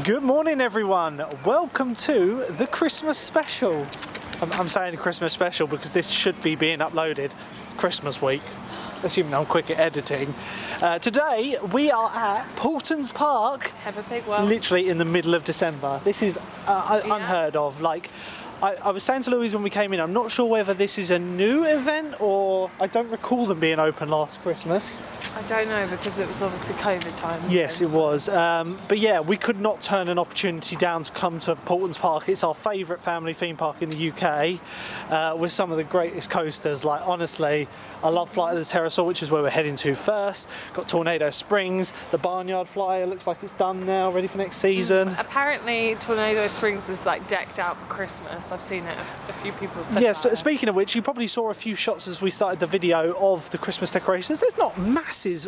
Good morning everyone, welcome to the Christmas special. I'm saying Christmas special because this should be being uploaded Christmas week, assuming I'm quick at editing. Today we are at Paultons Park, Peppa Pig World. Literally in the middle of December. This is unheard of. Like, I was saying to Louise when we came in, I'm not sure whether this is a new event or I don't recall them being open last Christmas. I don't know because it was obviously COVID time. Yes, it was. But yeah, we could not turn an opportunity down to come to Paultons Park. It's our favourite family theme park in the UK with some of the greatest coasters. Like, honestly, I love Flight of the Dinosaur, which is where we're heading to first. Got Tornado Springs. The Farmyard Flyer looks like it's done now, ready for next season. Apparently, Tornado Springs is like decked out for Christmas. I've seen it. A few people said Yeah, so speaking of which, you probably saw a few shots as we started the video of the Christmas decorations. There's not masses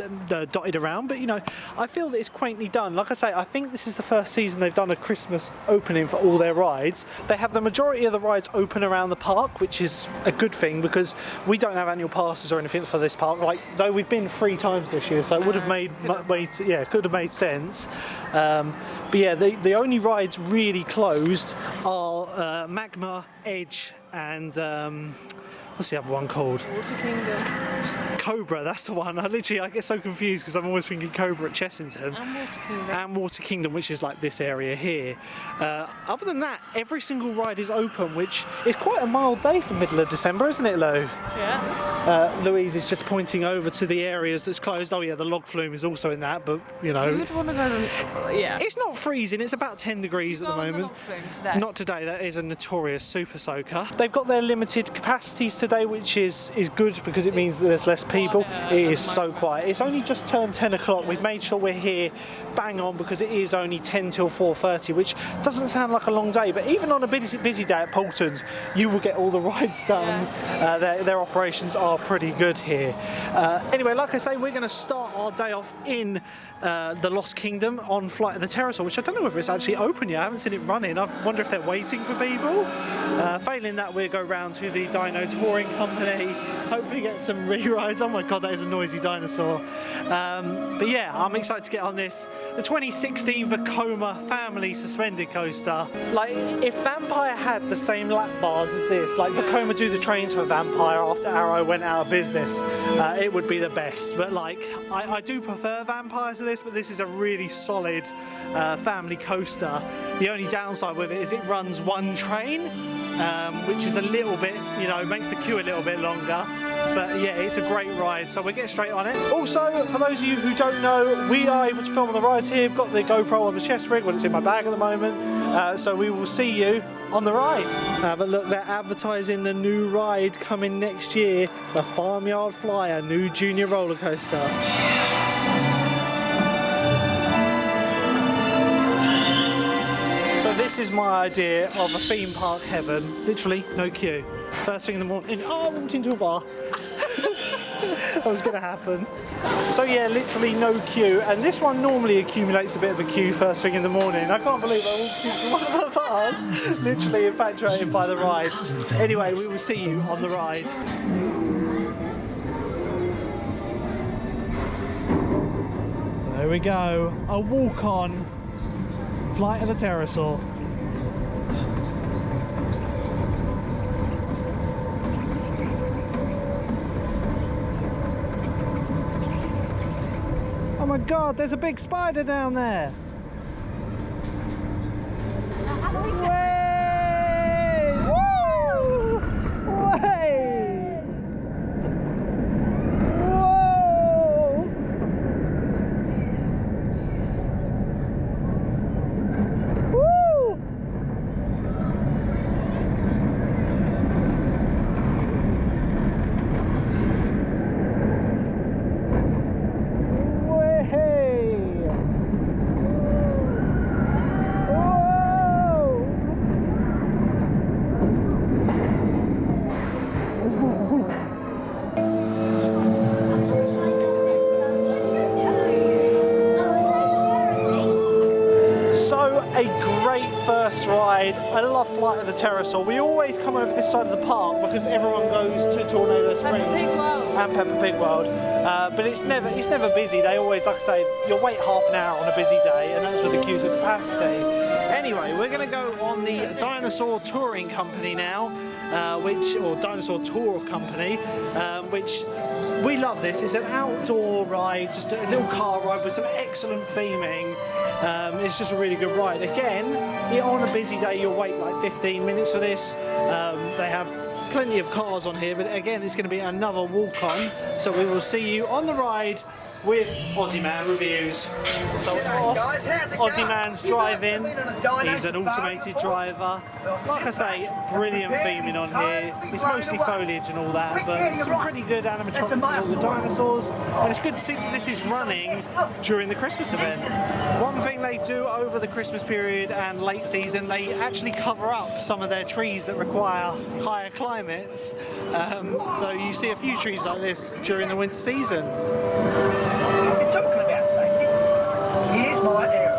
dotted around, but you know, I feel that it's quaintly done. Like I say, I think this is the first season they've done a Christmas opening for all their rides. They have the majority of the rides open around the park, which is a good thing because we don't have annual passes or anything for this park. Like, though we've been 3 times this year, so it would have could have made sense. But yeah, the only rides really closed are Magma, Edge, and what's the other one called? Water Kingdom. Cobra, that's the one. I get so confused because I'm always thinking Cobra at Chessington. And Water Kingdom. And Water Kingdom, which is like this area here. Other than that, every single ride is open, which is quite a mild day for middle of December, isn't it, Lou? Yeah. Louise is just pointing over to the areas that's closed. Oh yeah, the log flume is also in that, but you know. You would want to go to, yeah. It's not freezing, it's about 10 degrees at the moment. Today. Not today, that is a notorious super soaker. They've got their limited capacities today, which is good because it means that there's less people. It is so quiet. It's only just turned 10 o'clock. We've made sure we're here bang on because it is only 10 till 4:30, which doesn't sound like a long day, but even on a busy day at Paultons, you will get all the rides done. Yeah. Their operations are pretty good here. Anyway, like I say, we're going to start our day off in the Lost Kingdom on Flight of the Dinosaur, which I don't know whether it's actually open yet. I haven't seen it running. I wonder if they're waiting for people. Failing that, we'll go round to the Dino Touring Company, hopefully get some re-rides. Oh my god, that is a noisy dinosaur. But yeah, I'm excited to get on this. The 2016 Vekoma family suspended coaster. Like, if Vampire had the same lap bars as this, like Vekoma do the trains for Vampire after Arrow went out of business, it would be the best. But like, I do prefer Vampire to this, but this is a really solid family coaster. The only downside with it is it runs one train, which is a little bit, you know, makes the queue a little bit longer. But yeah, it's a great ride, so we'll get straight on it. Also, for those of you who don't know, we are able to film on the rides here. We've got the GoPro on the chest rig when it's in my bag at the moment, so we will see you on the ride. Have a look, they're advertising the new ride coming next year, the Farmyard Flyer, new junior roller coaster. So this is my idea of a theme park heaven. Literally, no queue. First thing in the morning, I walked into a bar. That was going to happen. So yeah, literally no queue. And this one normally accumulates a bit of a queue first thing in the morning. I can't believe I walked into one of the bars. Literally infatuated by the ride. Anyway, we will see you on the ride. So there we go. A walk-on Flight of the Dinosaur. Oh my god, there's a big spider down there! Way! Woo! Way! Whoa! Woo! A great first ride. I love Flight of the Dinosaur. We always come over this side of the park because everyone goes to Tornado Springs and Peppa Pig World. but it's never busy. They always, like I say, you'll wait half an hour on a busy day, and that's with the queues at capacity. Anyway, we're going to go on the Dinosaur Touring Company now, or Dinosaur Tour Company, which we love this. It's an outdoor ride, just a little car ride with some excellent theming. It's just a really good ride. Again, on a busy day, you'll wait like 15 minutes for this. They have plenty of cars on here, but again, it's going to be another walk-on. So we will see you on the ride with Aussie Man Reviews. So off, Aussie Man's driving. He's an automated driver. Like I say, brilliant theming on here. It's mostly foliage and all that, but some pretty good animatronics of all the dinosaurs. And it's good to see that this is running during the Christmas event. One thing they do over the Christmas period and late season, they actually cover up some of their trees that require higher climates. So you see a few trees like this during the winter season. Talking about safety, here's my area.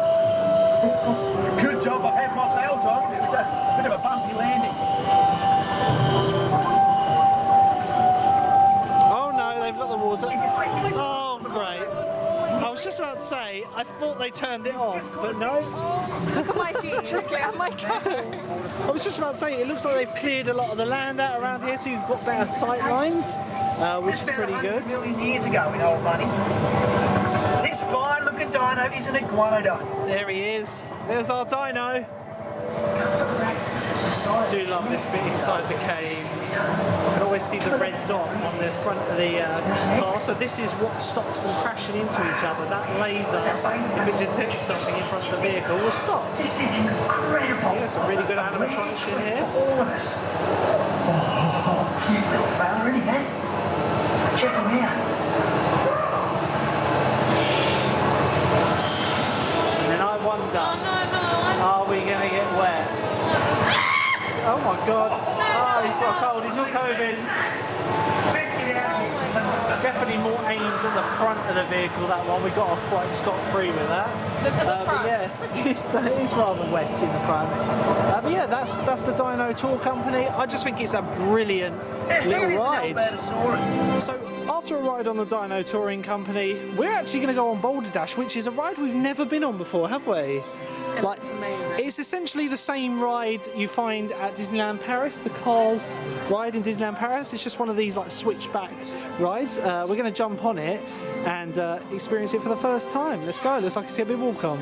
Good job I had my belts on. It was a bit of a bumpy landing. Oh no, they've got the water. Oh great. I was just about to say, I thought they turned it off, but no. Look at my jeans, look at my car. I was just about to say, it looks like they've cleared a lot of the land out around here, so you've got better sight lines, which is pretty good. 100 million years ago in old money. This fine-looking dino is an iguanodon. There he is. There's our dino. I do love this bit inside the cave. You can always see the red dot on the front of the car. So this is what stops them crashing into each other. That laser, if it detects something in front of the vehicle, will stop. This is incredible. Yeah, some really good animatronics in here. All of us. Oh, cute little fella, isn't he? Check him out. And then I wonder, are we going to get wet? Oh my god. Oh, he's got a cold. He's not COVID. Let's get out of here. Definitely more aimed at the front of the vehicle, that one. We got off quite scot-free with that. Look at the front. But yeah, it's rather wet in the front. But yeah, that's the Dino Tour Company. I just think it's a brilliant little ride. So after a ride on the Dino Touring Company, we're actually going to go on Boulder Dash, which is a ride we've never been on before, have we? It looks amazing. It's essentially the same ride you find at Disneyland Paris, the Cars ride in Disneyland Paris. It's just one of these like switchback rides. We're going to jump on it and experience it for the first time. Let's go. Looks like it's going to be a walk on.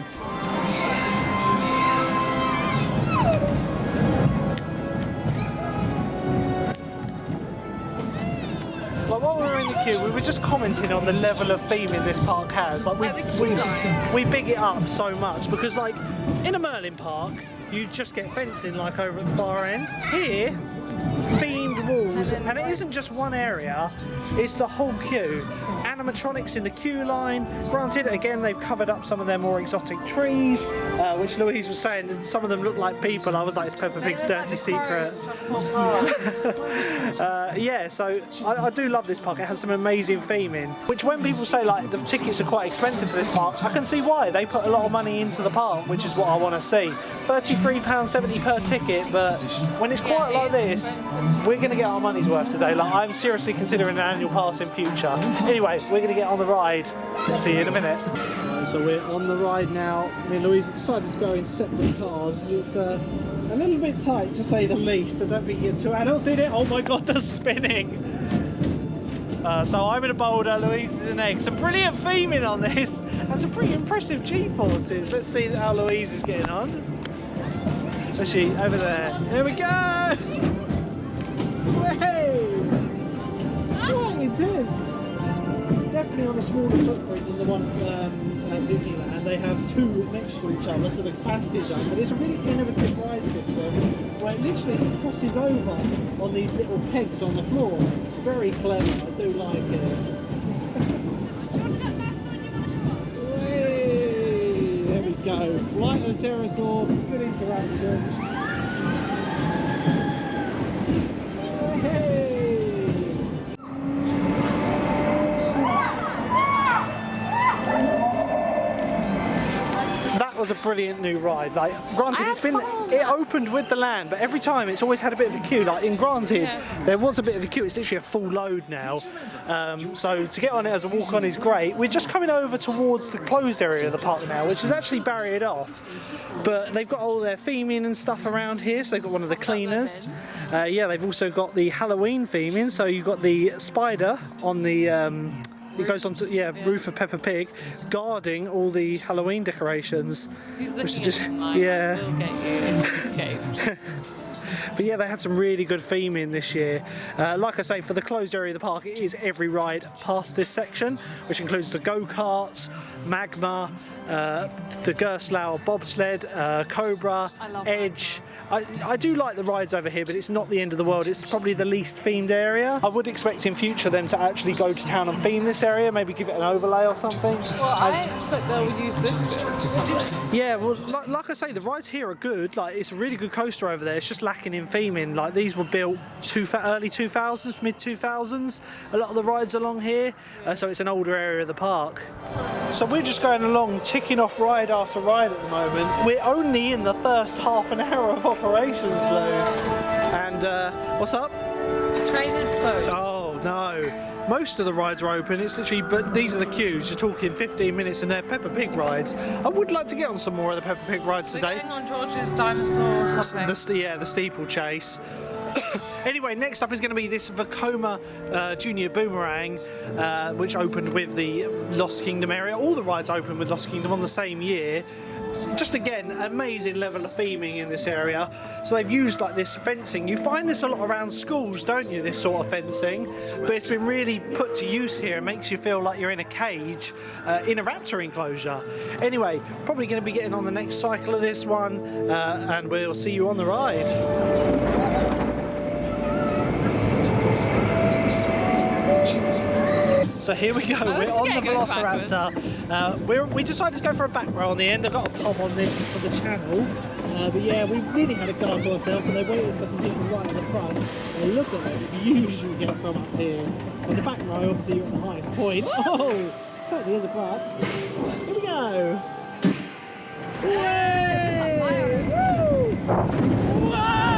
Like while we were in the queue, we were just commenting on the level of theming this park has. Like we big it up so much because like in a Merlin park, you just get fencing like over at the far end. Here, themed walls, and it isn't just one area, it's the whole queue. Animatronics in the queue line. Granted, again, they've covered up some of their more exotic trees, which Louise was saying, and some of them look like people. I was like, it's Peppa Pig's dirty secret. Yeah, so I do love this park. It has some amazing theming, which when people say like the tickets are quite expensive for this park, I can see why. They put a lot of money into the park, which is what I want to see. £33.70 per ticket, but when it's quiet like this, we're going to get our money's worth today. Like I'm seriously considering an annual pass in future. Anyway, we're going to get on the ride. See you in a minute. So we're on the ride now. Me and Louise have decided to go in separate cars. It's a little bit tight to say the least. I don't think you get two adults in it. Oh my god, they're spinning. So I'm in a Boulder, Louise is an egg. Some brilliant theming on this and some pretty impressive G-forces. Let's see how Louise is getting on. Where's she? Over there. There we go! Hey! It's quite intense. Definitely on a smaller footprint than the one at Disneyland. They have two next to each other, so the capacity zone. But it's a really innovative ride system where it literally crosses over on these little pegs on the floor. It's very clever. I do like it. Hey, there we go. Flight of the Pterosaur. Good interaction. was a brilliant new ride. Like, granted, it opened with the land, but every time it's always had a bit of a queue. Like in Granted, there was a bit of a queue. It's literally a full load now. So to get on it as a walk-on is great. We're just coming over towards the closed area of the park now, which is actually barriered off. But they've got all their theming and stuff around here. So they've got one of the cleaners. Yeah, they've also got the Halloween theming. So you've got the spider on the it goes onto roof of Peppa Pig, guarding all the Halloween decorations. Which is just will get you if you escape. But yeah, they had some really good theming this year. Like I say, for the closed area of the park, it is every ride past this section, which includes the go-karts, Magma, the Gerstlauer bobsled, Cobra, Edge. I do like the rides over here, but it's not the end of the world. It's probably the least themed area. I would expect in future them to actually go to town and theme this area, maybe give it an overlay or something. Well, I expect they'll use this bit. Yeah, well, like I say, the rides here are good. Like, it's a really good coaster over there. It's just lacking in theming. Like, these were built early 2000s, mid 2000s. A lot of the rides along here, so it's an older area of the park. So we're just going along, ticking off ride after ride at the moment. We're only in the first half an hour of operations, Lou. And what's up? The train is closed. Oh no. Most of the rides are open, it's literally, but these are the queues. You're talking 15 minutes and they're Peppa Pig rides. I would like to get on some more of the Peppa Pig rides today. We're going on George's Dinosaur or something. The steeplechase. Anyway, next up is going to be this Vekoma Junior Boomerang, which opened with the Lost Kingdom area. All the rides opened with Lost Kingdom on the same year. Just again, amazing level of theming in this area. So they've used like this fencing. You find this a lot around schools, don't you, this sort of fencing? But it's been really put to use here. It makes you feel like you're in a cage in a raptor enclosure. Anyway, probably going to be getting on the next cycle of this one, and we'll see you on the ride. So here we go, we're on the Velociraptor. We decided to go for a back row on the end. I've got a pop on this for the channel. But yeah, we really had a guard to ourselves, and they're waiting for some people right at the front. And look at that, you usually get from up here. On the back row, obviously you're at the highest point. Oh, certainly is a grab. Here we go. Yay! Woo! Wow!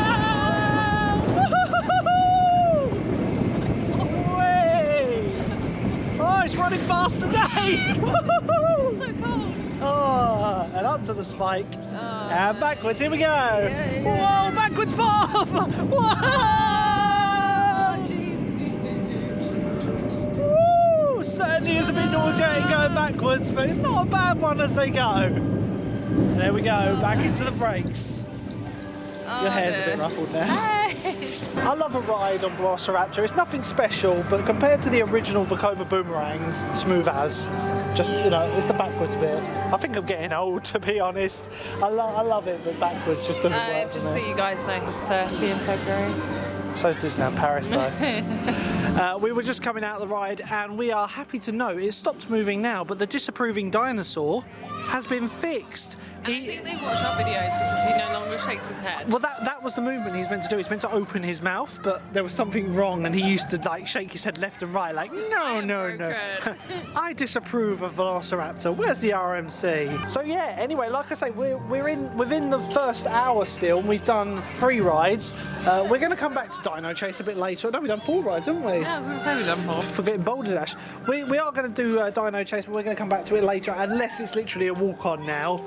Oh, it's running fast today! It's so cold. Oh, and up to the spike. And backwards, here we go. Yeah. Whoa, backwards Bob! Whoa! Oh, jeez. Woo! Certainly is a bit nauseating going backwards, but it's not a bad one as they go. There we go, back into the brakes. Your hair's a bit ruffled now. Hey. I love a ride on Velociraptor. It's nothing special, but compared to the original Vekoma Boomerangs, smooth as. Just, you know, it's the backwards bit. I think I'm getting old, to be honest. I love it, but backwards just doesn't work. Just so you guys know, he's 30 in February. So is Disneyland Paris, though. We were just coming out of the ride, and we are happy to know it stopped moving now, but the disapproving dinosaur has been fixed. And I think they watch our videos because he no longer shakes his head. Well, that was the movement he's meant to do. He's meant to open his mouth, but there was something wrong, and he used to like shake his head left and right, like no. I disapprove of Velociraptor. Where's the RMC? So yeah. Anyway, like I say, we're within the first hour still, and we've done 3 rides. We're going to come back to Dino Chase a bit later. No, we've done 4 rides, haven't we? Yeah, I was going to say we've done 4. Forgetting Boulder Dash. We are going to do Dino Chase, but we're going to come back to it later, unless it's literally a walk-on now.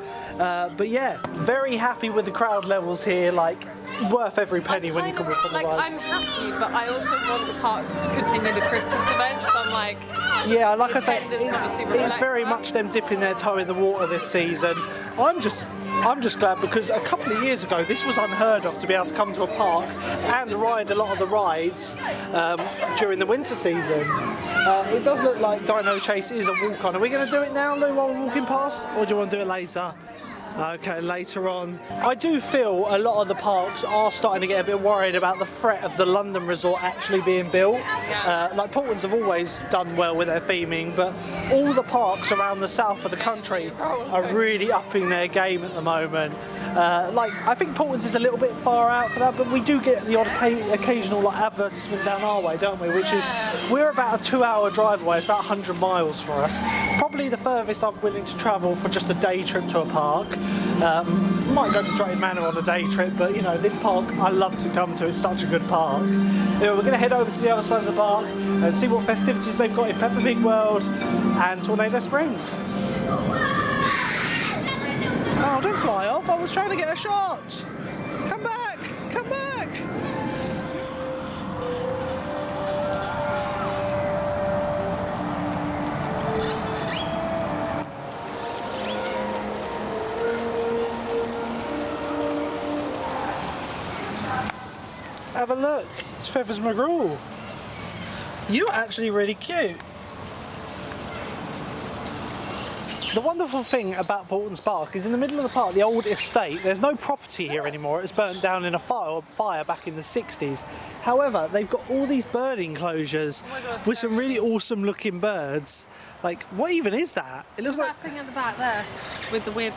But yeah, very happy with the crowd levels here. Like, worth every penny when you come up on the rides. I'm happy, but I also want the parks to continue the Christmas events. So I'm like, yeah, like I say, it's very much them dipping their toe in the water this season. I'm just glad because a couple of years ago this was unheard of to be able to come to a park and ride a lot of the rides during the winter season. It does look like Dino Chase is a walk-on. Are we going to do it now, Lou, while we're walking past, or do you want to do it later? Okay, later on. I do feel a lot of the parks are starting to get a bit worried about the threat of the London resort actually being built. Yeah. Like Paultons have always done well with their theming, but all the parks around the south of the country are really upping their game at the moment. Like, I think Paultons is a little bit far out for that, but we do get the odd occasional like advertisement down our way, don't we? Which is, we're about a 2-hour drive away. It's about 100 miles for us. Probably the furthest I'm willing to travel for just a day trip to a park. Might go to Drayton Manor on a day trip, but you know, this park I love to come to. It's such a good park. Anyway, we're going to head over to the other side of the park and see what festivities they've got in Peppa Pig World and Tornado Springs. Oh, don't fly off. I was trying to get a shot. Come back. Come back. Have a look. It's Feathers McGraw. You're actually really cute. The wonderful thing about Paultons Park is in the middle of the park, the old estate, there's no property here anymore. It was burnt down in a fire back in the 60s. However, they've got all these bird enclosures with some really awesome looking birds. Like, what even is that? It looks like that thing at the back there with the weird...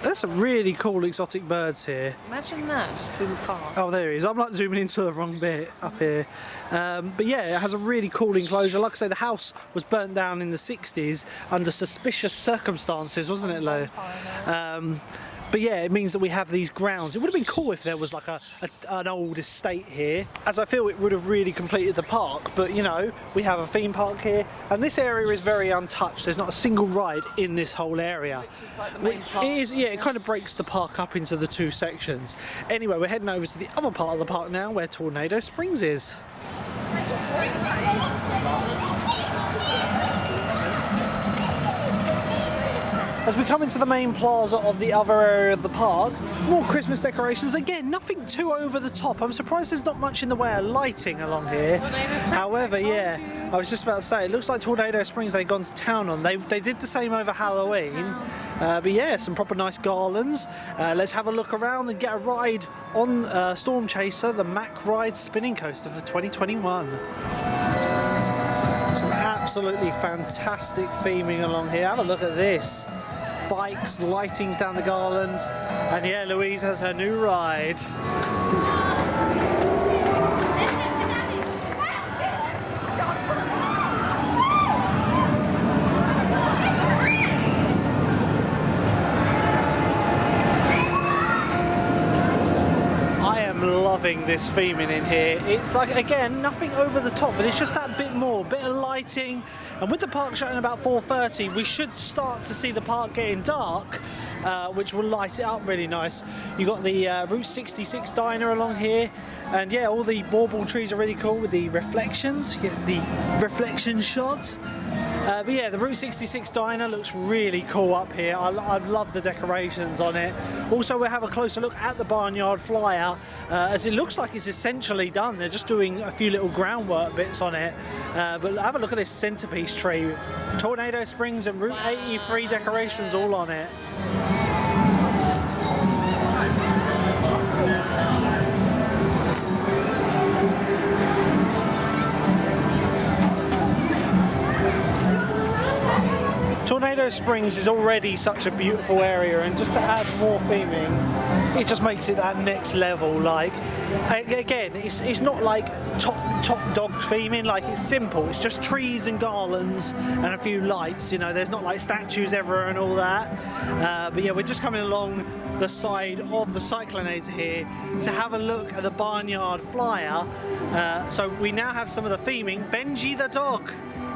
There's some really cool exotic birds here. Imagine that, just in the park. Oh, there he is. I'm like zooming into the wrong bit up here. But yeah, it has a really cool enclosure. Like I say, the house was burnt down in the 60s under suspicious circumstances, wasn't it, Lou? But yeah, it means that we have these grounds. It would have been cool if there was like an old estate here, as I feel it would have really completed the park. But you know, we have a theme park here, and this area is very untouched. There's not a single ride in this whole area. Like It is, yeah, it kind of breaks the park up into the two sections. Anyway, we're heading over to the other part of the park now, where Tornado Springs is. As we come into the main plaza of the other area of the park, more Christmas decorations. Again, nothing too over the top. I'm surprised there's not much in the way of lighting along here. However, yeah, I was just about to say, it looks like Tornado Springs they've gone to town on. They did the same over Halloween. But yeah, some proper nice garlands. Let's have a look around and get a ride on Storm Chaser, the Mack Ride spinning coaster for 2021. Some absolutely fantastic theming along here. Have a look at this. Bikes, lightings down the garlands, and yeah, Louise has her new ride. Loving this theming in here. It's like, again, nothing over the top, but it's just that bit more, bit of lighting. And with the park shutting about 4:30, we should start to see the park getting dark, which will light it up really nice. You've got the Route 66 diner along here, and yeah, all the bauble trees are really cool with the reflections. You get the reflection shots. But yeah, the Route 66 diner looks really cool up here. I love the decorations on it. Also, we'll have a closer look at the Farmyard Flyer, as it looks like it's essentially done. They're just doing a few little groundwork bits on it. But have a look at this centerpiece tree. Tornado Springs and Route 83 decorations all on it. Tornado Springs is already such a beautiful area, and just to add more theming, it just makes it that next level. Like, again, it's not like top dog theming. Like, it's simple. It's just trees and garlands and a few lights. You know, there's not like statues everywhere and all that. But yeah, we're just coming along the side of the Cyclonades here to have a look at the Farmyard Flyer. So we now have some of the theming. Benji the dog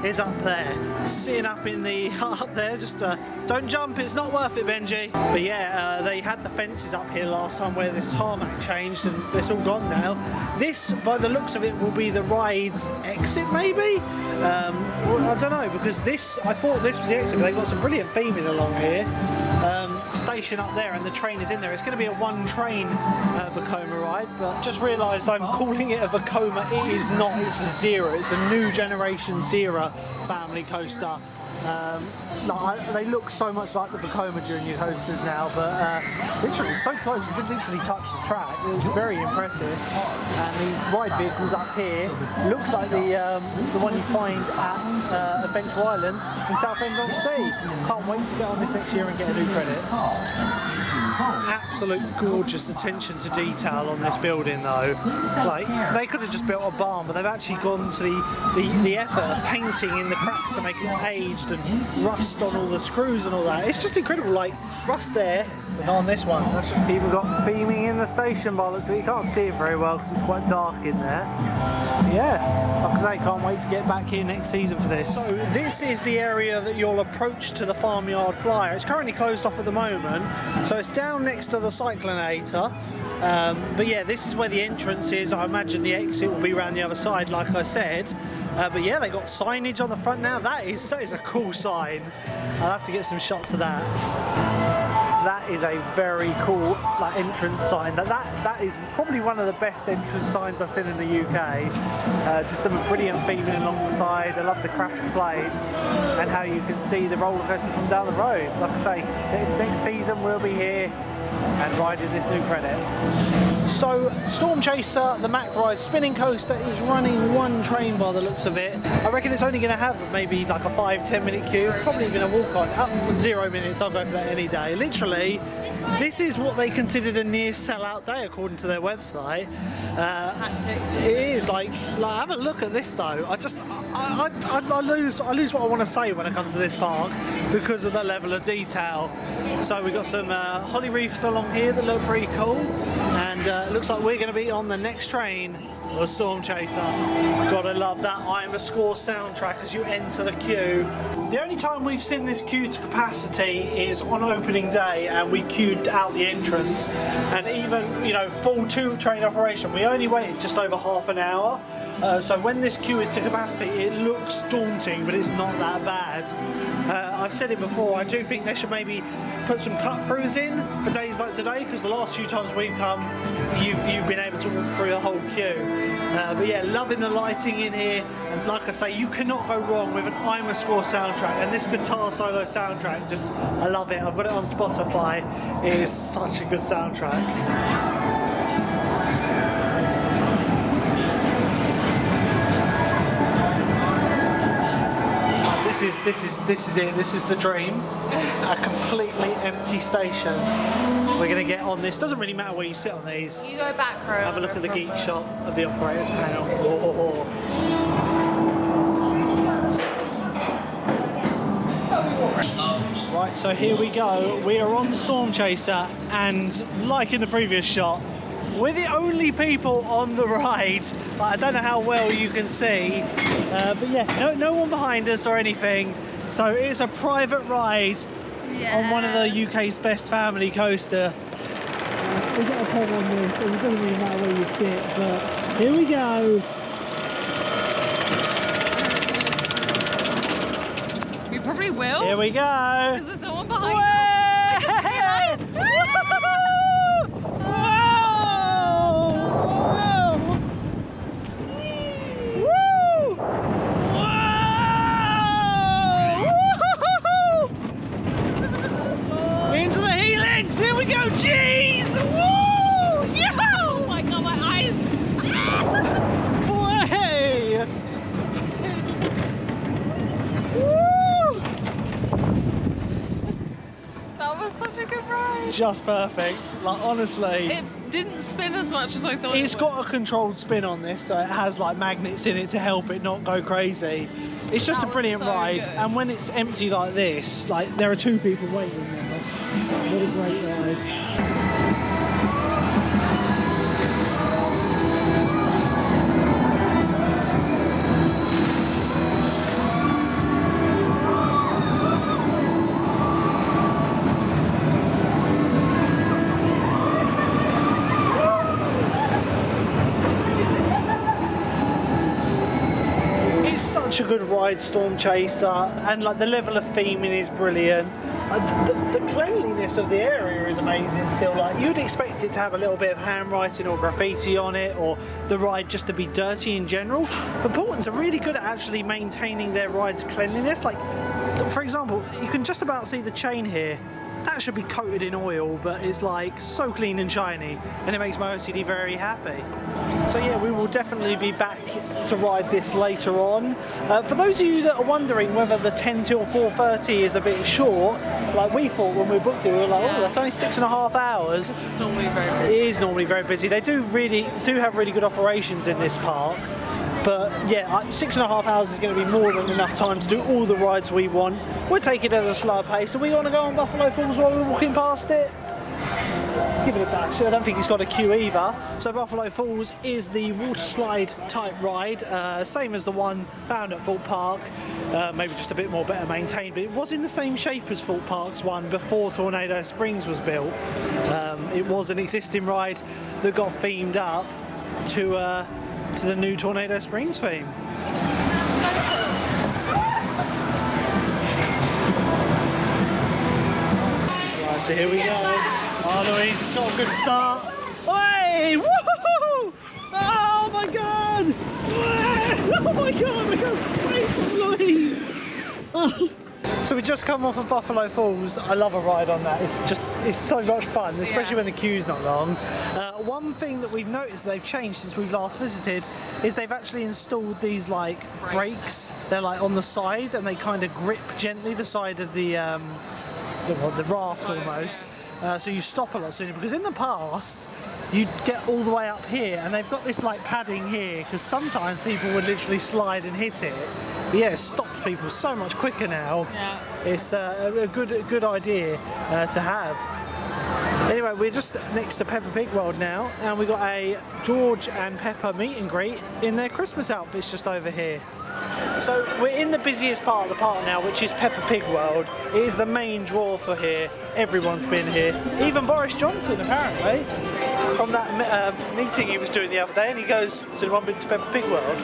is up there, sitting up in the hut up there. Just don't jump, it's not worth it, Benji. But yeah, they had the fences up here last time where this tarmac changed, and it's all gone now. This, by the looks of it, will be the ride's exit, maybe? I don't know, because this, I thought this was the exit, but they've got some brilliant theming along here. Station up there, and the train is in there. It's going to be a one train Vekoma ride, but just realised I'm calling it a Vekoma. It is not, it's a Zero. It's a new generation Zero family coaster. They look so much like the Vekoma Junior coasters now, but literally so close you could literally touch the track. It was very impressive. And the ride vehicles up here looks like the one you find at Adventure Island in Southend-on-Sea. Can't wait to get on this next year and get a new credit. Absolute gorgeous attention to detail on this building though. Like, they could have just built a barn, but they've actually gone to the effort of painting in the cracks to make it aged and rust on all the screws and all that. It's just incredible, like rust there, but not on this one. That's just people got beaming in the station bar, so you can't see it very well because it's quite dark in there. But yeah, like I say, can't wait to get back here next season for this. So this is the area that you'll approach to the Farmyard Flyer. It's currently closed off at the moment, so it's down next to the Cyclonator. But yeah, this is where the entrance is. I imagine the exit will be around the other side, like I said. But yeah, they got signage on the front now. That is a cool sign. I'll have to get some shots of that. That is a very cool entrance sign. That is probably one of the best entrance signs I've seen in the UK. Just some brilliant theming along the side. I love the crash plane and how you can see the roller coaster from down the road. Like I say, next season we'll be here and riding this new credit. So Storm Chaser, the Mack Ride spinning coaster, is running one train by the looks of it. I reckon it's only going to have maybe like a 5-10 minute queue, probably even a walk on. Up 0 minutes, I'll go for that any day. Literally, this is what they considered a near sellout day according to their website. Tactics. It is like have a look at this though. I lose what I want to say when I come to this park because of the level of detail. So we've got some holly reefs along here that look pretty cool, and it looks like we're going to be on the next train for Storm Chaser. Gotta love that I'm a Score soundtrack as you enter the queue. The only time we've seen this queue to capacity is on opening day, and we queued out the entrance, and even full 2 train operation we only waited just over half an hour. So when this queue is to capacity, it looks daunting, but it's not that bad. I've said it before, I do think they should maybe put some cut-throughs in for days like today, because the last few times we've come, you've been able to walk through the whole queue. But yeah, loving the lighting in here, and like I say, you cannot go wrong with an I'm a Score soundtrack, and this guitar solo soundtrack, I love it. I've got it on Spotify. It is such a good soundtrack. This is it. This is the dream. A completely empty station. We're gonna get on this. Doesn't really matter where you sit on these. You go back row. Have a look at the geek shot of the operator's panel. Right, so here we go. We are on the Storm Chaser, and like in the previous shot, we're the only people on the ride. I don't know how well you can see, but yeah, no one behind us or anything. So it's a private ride on one of the UK's best family coaster. We get a pub on this, and it doesn't really matter where you sit, but here we go. We probably will. Here we go. Because there's no one behind us. I just realised. Here we go, jeez! Woo! Yeah! Oh my god, my eyes! Play! Woo! That was such a good ride. Just perfect. Like, honestly. It didn't spin as much as I thought it would. It's got a controlled spin on this, so it has like magnets in it to help it not go crazy. It's just a brilliant ride, good. and when it's empty like this, like there are 2 people waiting now. What a great ride. Such a good ride, Storm Chaser, and like the level of theming is brilliant. The cleanliness of the area is amazing still. Like, you'd expect it to have a little bit of handwriting or graffiti on it, or the ride just to be dirty in general, but Paultons are really good at actually maintaining their ride's cleanliness. Like, For example, you can just about see the chain here. That should be coated in oil, but it's like so clean and shiny, and it makes my OCD very happy. So yeah, we will definitely be back to ride this later on. For those of you that are wondering whether the 10 till 4:30 is a bit short, like we thought when we booked it, we were like, oh, that's only 6.5 hours. It's normally very busy. It is normally very busy. They do have really good operations in this park. But yeah, 6.5 hours is going to be more than enough time to do all the rides we want. We'll take it at a slower pace. So we want to go on Buffalo Falls while we're walking past it. Let's give it a bash. I don't think it's got a queue either. So Buffalo Falls is the water slide type ride, same as the one found at Thorpe Park, maybe just a bit more better maintained, but it was in the same shape as Thorpe Park's one before Tornado Springs was built. It was an existing ride that got themed up to the new Tornado Springs theme. Right, so here we go. Oh, Louise has got a good start. Hey! Woohoo! Oh my god! Oh my god, I got straight from Louise! Oh. So we just come off of Buffalo Falls. I love a ride on that. It's so much fun, especially when the queue's not long. One thing that we've noticed they've changed since we've last visited is they've actually installed these like brakes. They're like on the side and they kind of grip gently the side of the raft almost. So you stop a lot sooner, because in the past you'd get all the way up here and they've got this like padding here because sometimes people would literally slide and hit it. But yeah, it stops people so much quicker now. Yeah. It's a good idea to have. Anyway, we're just next to Peppa Pig World now, and we got a George and Peppa meet and greet in their Christmas outfits just over here. So we're in the busiest part of the park now, which is Peppa Pig World. It is the main draw for here. Everyone's been here, even Boris Johnson apparently, from that meeting he was doing the other day, and he goes, "Has anyone been to Peppa Pig World?"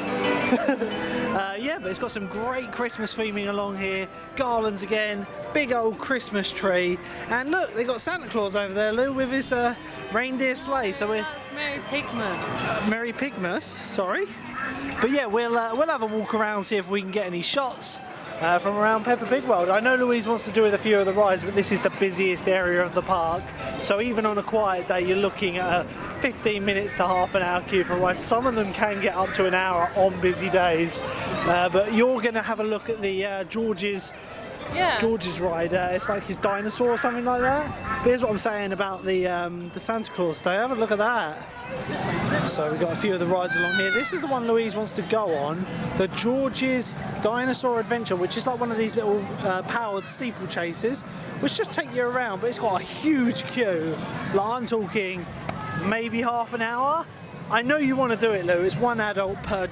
Yeah, but it's got some great Christmas theming along here. Garlands again, big old Christmas tree, and look, they got Santa Claus over there, Lou, with his reindeer sleigh. So we're Merry Pigmas. Merry Pigmas, sorry. But yeah, we'll have a walk around, see if we can get any shots from around Peppa Pig World. I know Louise wants to do with a few of the rides, but this is the busiest area of the park. So even on a quiet day, you're looking at a 15 minutes to half an hour queue for rides. Some of them can get up to an hour on busy days. But you're going to have a look at the George's ride. It's like his Dinosaur or something like that. But here's what I'm saying about the Santa Claus stay. Have a look at that. So we've got a few of the rides along here. This is the one Louise wants to go on, the George's Dinosaur Adventure, which is like one of these little powered steeplechases, which just take you around, but it's got a huge queue. Like, I'm talking maybe half an hour. I know you want to do it, Lou. It's one adult per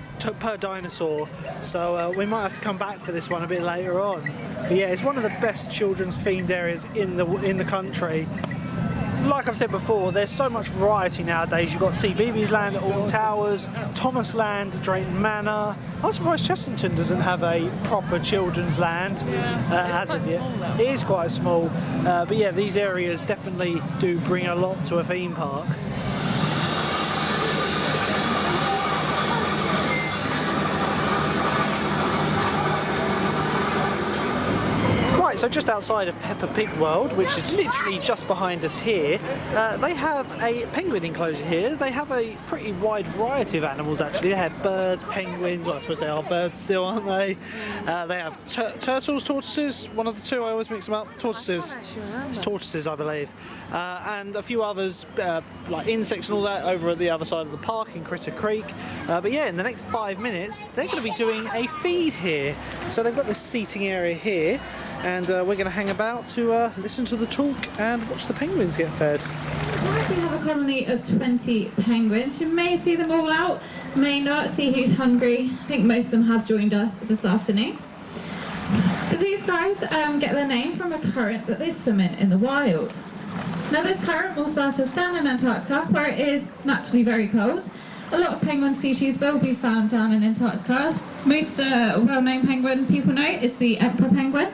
dinosaur, so we might have to come back for this one a bit later on. But yeah, it's one of the best children's themed areas in the country. Like I've said before, there's so much variety nowadays. You've got CBeebies Land at Windmill Towers, Thomas Land at Drayton Manor. I'm surprised Chessington doesn't have a proper children's land. Yeah, it's quite small though. It is quite small, but yeah, these areas definitely do bring a lot to a theme park. Right, so just outside of Peppa Pig World, which is literally just behind us here, they have a penguin enclosure here. They have a pretty wide variety of animals actually. They have birds, penguins, well I suppose they are birds still, aren't they? They have turtles, tortoises, one of the two, I always mix them up. Tortoises. It's tortoises, I believe. And a few others, like insects and all that, over at the other side of the park in Critter Creek. But yeah, in the next 5 minutes, they're going to be doing a feed here. So they've got this seating area here, and we're going to hang about to listen to the talk and watch the penguins get fed. We have a colony of 20 penguins. You may see them all out, may not. See who's hungry. I think most of them have joined us this afternoon. But these guys get their name from a current that they swim in the wild. Now this current will start off down in Antarctica, where it is naturally very cold. A lot of penguin species will be found down in Antarctica. Most well-known penguin people know is the emperor penguin.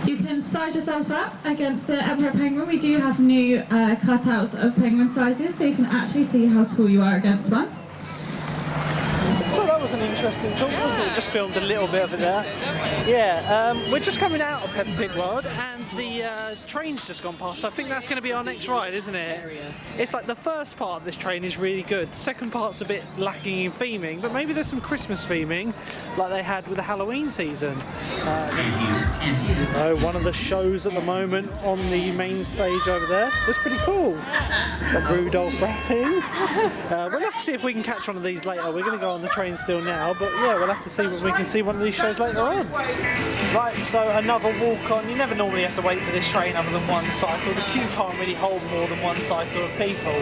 You can size yourself up against the emperor penguin. We do have new cutouts of penguin sizes, so you can actually see how tall you are against one. So that was was an interesting talk, wasn't it? Just filmed a little bit of it there. Yeah, we're just coming out of Peppa Pig World and the train's just gone past. So I think that's going to be our next ride, isn't it? It's like the first part of this train is really good. The second part's a bit lacking in theming, but maybe there's some Christmas theming like they had with the Halloween season. One of the shows at the moment on the main stage over there. It's pretty cool. Got Rudolph rapping. We'll have to see if we can catch one of these later. We're going to go on the train still now, but yeah, we'll have to see if we can see one of these shows later on. Right, so another walk on. You never normally have to wait for this train other than one cycle. The queue can't really hold more than one cycle of people.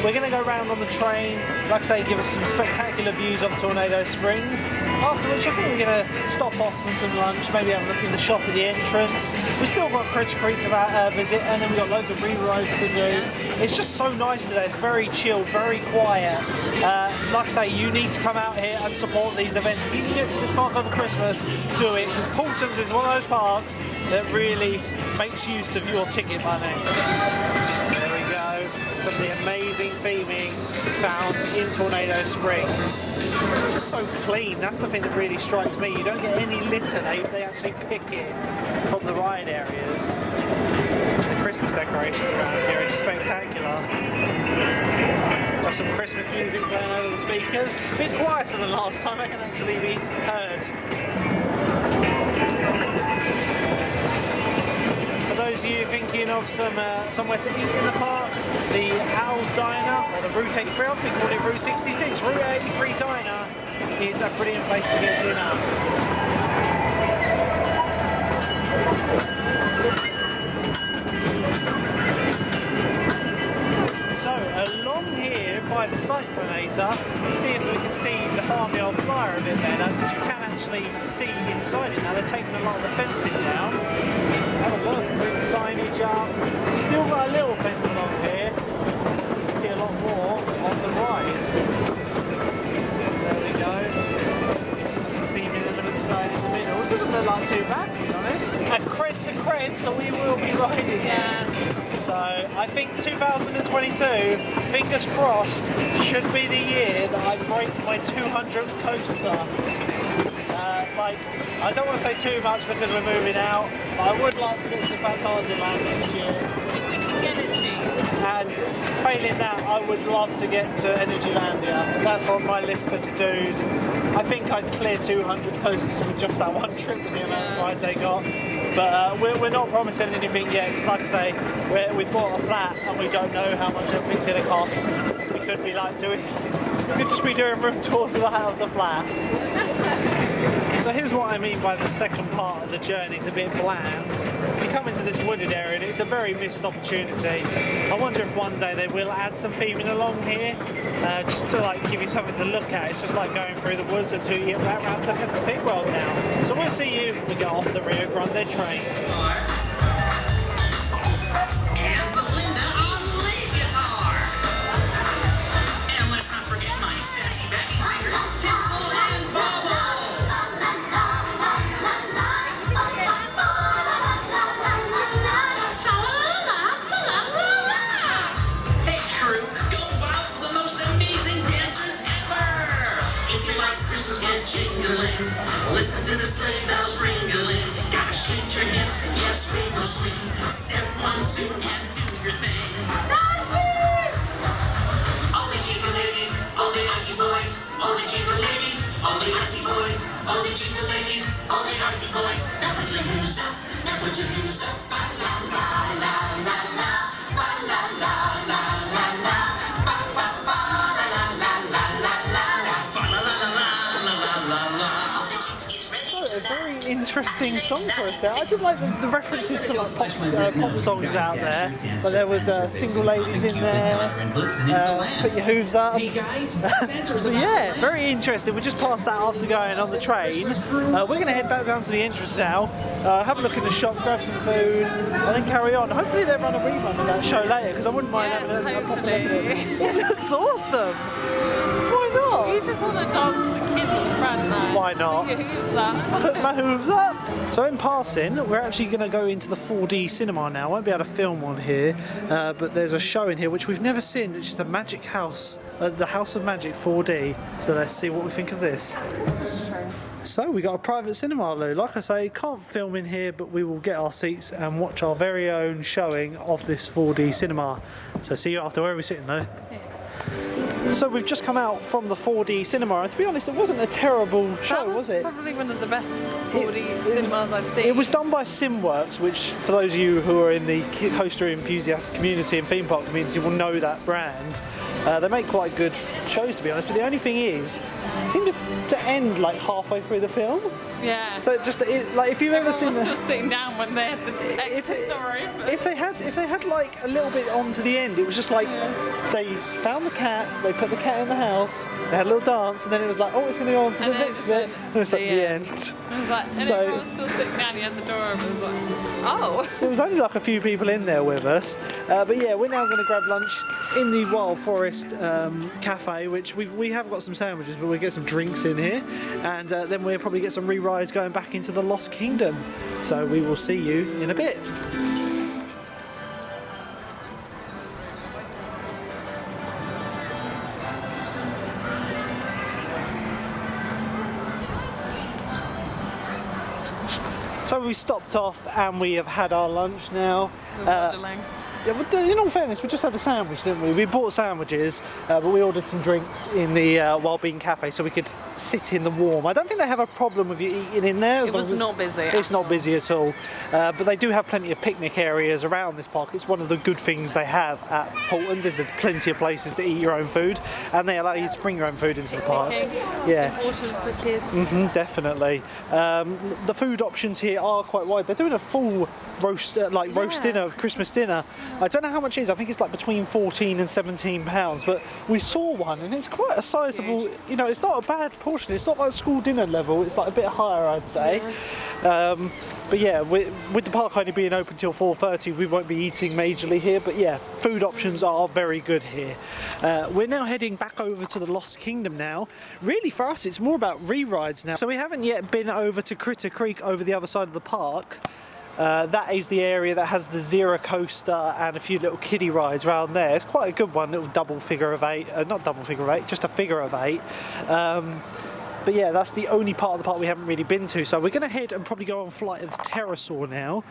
We're going to go round on the train, like I say, give us some spectacular views of Tornado Springs, after which I think we're going to stop off for some lunch, maybe have a look in the shop at the entrance. We've still got Critter Creek to visit, and then we've got loads of re-rides to do. It's just so nice today. It's very chilled, very quiet. Like I say, you need to come out here and support these events. If you can get to this park over Christmas, do it, because Paultons is one of those parks that really makes use of your ticket money. There we go. Some of the amazing theming found in Tornado Springs. It's just so clean. That's the thing that really strikes me. You don't get any litter. They actually pick it from the ride areas. The Christmas decorations around here are just spectacular. Got some Christmas music playing over the speakers. A bit quieter than last time. I can actually be heard. For those of you thinking of somewhere to eat in the park, the Owl's Diner, or the Route 83, I think we call it Route 66, Route 83 Diner is a brilliant place to get dinner. So along here by the Cyclonator, we'll see if we can see the Farmyard Flyer a bit better, because you can actually see inside it now. They're taking a lot of the fencing down. Have a look, put the signage up. Still got a little fence along here. You can see a lot more on the right. There we go. Some theming that looks going in the middle. It doesn't look like too bad, to be honest. A cred to cred, so we will be riding it. So I think 2022, fingers crossed, should be the year that I break my 200th coaster. I don't want to say too much because we're moving out, but I would like to get to Fantasyland next year. If we can get it cheap. And failing that, I would love to get to Energylandia. That's on my list of to-dos. I think I'd clear 200 coasters with just that one trip with the amount of rides they got. But we're not promising anything yet, because like I say, we've bought a flat and we don't know how much everything's going to cost. We could be like we could just be doing room tours of the flat. So here's what I mean by the second part of the journey. It's a bit bland. You come into this wooded area and it's a very missed opportunity. I wonder if one day they will add some theming along here, just to like give you something to look at. It's just like going through the woods until you get back round to Peppa Pig World now. So we'll see you when we get off the Rio Grande train. Listen to the sleigh bells ringling. Gotta shake your hips, yes, swing or swing. Step 1, 2, and do your thing. All the jingle ladies, all the icy boys. All the jingle ladies, all the icy boys. All the jingle ladies, all the icy boys. Now put your hands up, now put your hands up. Fa la la la la la. Fa la la la la la. Fa fa fa la la la la la la. Fa la la la la la la la. A very interesting song for us there. I did like the references to like pop songs out there, but there was single ladies in there, put your hooves up. So yeah, very interesting. We just passed that after going on the train. We're going to head back down to the entrance now, have a look in the shop, grab some food, and then carry on. Hopefully they run a rerun of that show later, because I wouldn't mind having a pop look at it. It looks awesome. Why not? You just want to dance with the kids. front now. Why not? Put your hooves up. Put my hooves up. So in passing, we're actually going to go into the 4D cinema now. I won't be able to film on here, but there's a show in here which we've never seen, which is the Magic House, the House of Magic 4D. So let's see what we think of this. So we got a private cinema, Lou. Like I say, can't film in here, but we will get our seats and watch our very own showing of this 4D cinema. So see you after. Where are we sitting, Lou? So we've just come out from the 4D cinema, and to be honest, it wasn't a terrible show, was it? Probably one of the best 4D cinemas I've seen. It was done by Simworks, which for those of you who are in the coaster enthusiast community and theme park community will know that brand. They make quite good shows, to be honest, but the only thing is, it seemed to end like halfway through the film. Yeah. So like if you've ever seen still sitting down when they had the exit door open. If they had like a little bit on to the end, it was just like they found the cat, they put the cat in the house, they had a little dance, and then it was like, oh, it's going to go on to the next bit, and it's like the end. I was like, and everyone was still sitting down, you had the door open, I was like, oh. There was only like a few people in there with us, but yeah, we're now going to grab lunch in the Wild Forest cafe, which we have got some sandwiches, but we'll get some drinks in here, and then we'll probably get some re-rides going back into the Lost Kingdom. So we will see you in a bit. So we stopped off and we have had our lunch now. Yeah, but in all fairness, we just had a sandwich, didn't we? We bought sandwiches, but we ordered some drinks in the Wild Bean Cafe so we could sit in the warm. I don't think they have a problem with you eating in there. It was not busy. It's not busy at all. But they do have plenty of picnic areas around this park. It's one of the good things they have at Paultons is there's plenty of places to eat your own food, and they allow you to bring your own food into the park. Yeah. Important for kids. Definitely. The food options here are quite wide. They're doing a full roast dinner, Christmas dinner. I don't know how much it is. I think it's like between £14 and £17. But we saw one, and it's quite a sizable. You know, it's not a bad portion. It's not like school dinner level. It's like a bit higher, I'd say. Yeah. But yeah, with the park only being open till 4:30, we won't be eating majorly here. But yeah, food options are very good here. We're now heading back over to the Lost Kingdom now. Really, for us, it's more about re-rides now. So we haven't yet been over to Critter Creek over the other side of the park. That is the area that has the Zero coaster and a few little kiddie rides around there. It's quite a good one, little double figure of eight, not double figure of eight, just a figure of eight. But yeah, that's the only part of the park we haven't really been to. So we're going to head and probably go on Flight of the Pterosaur now.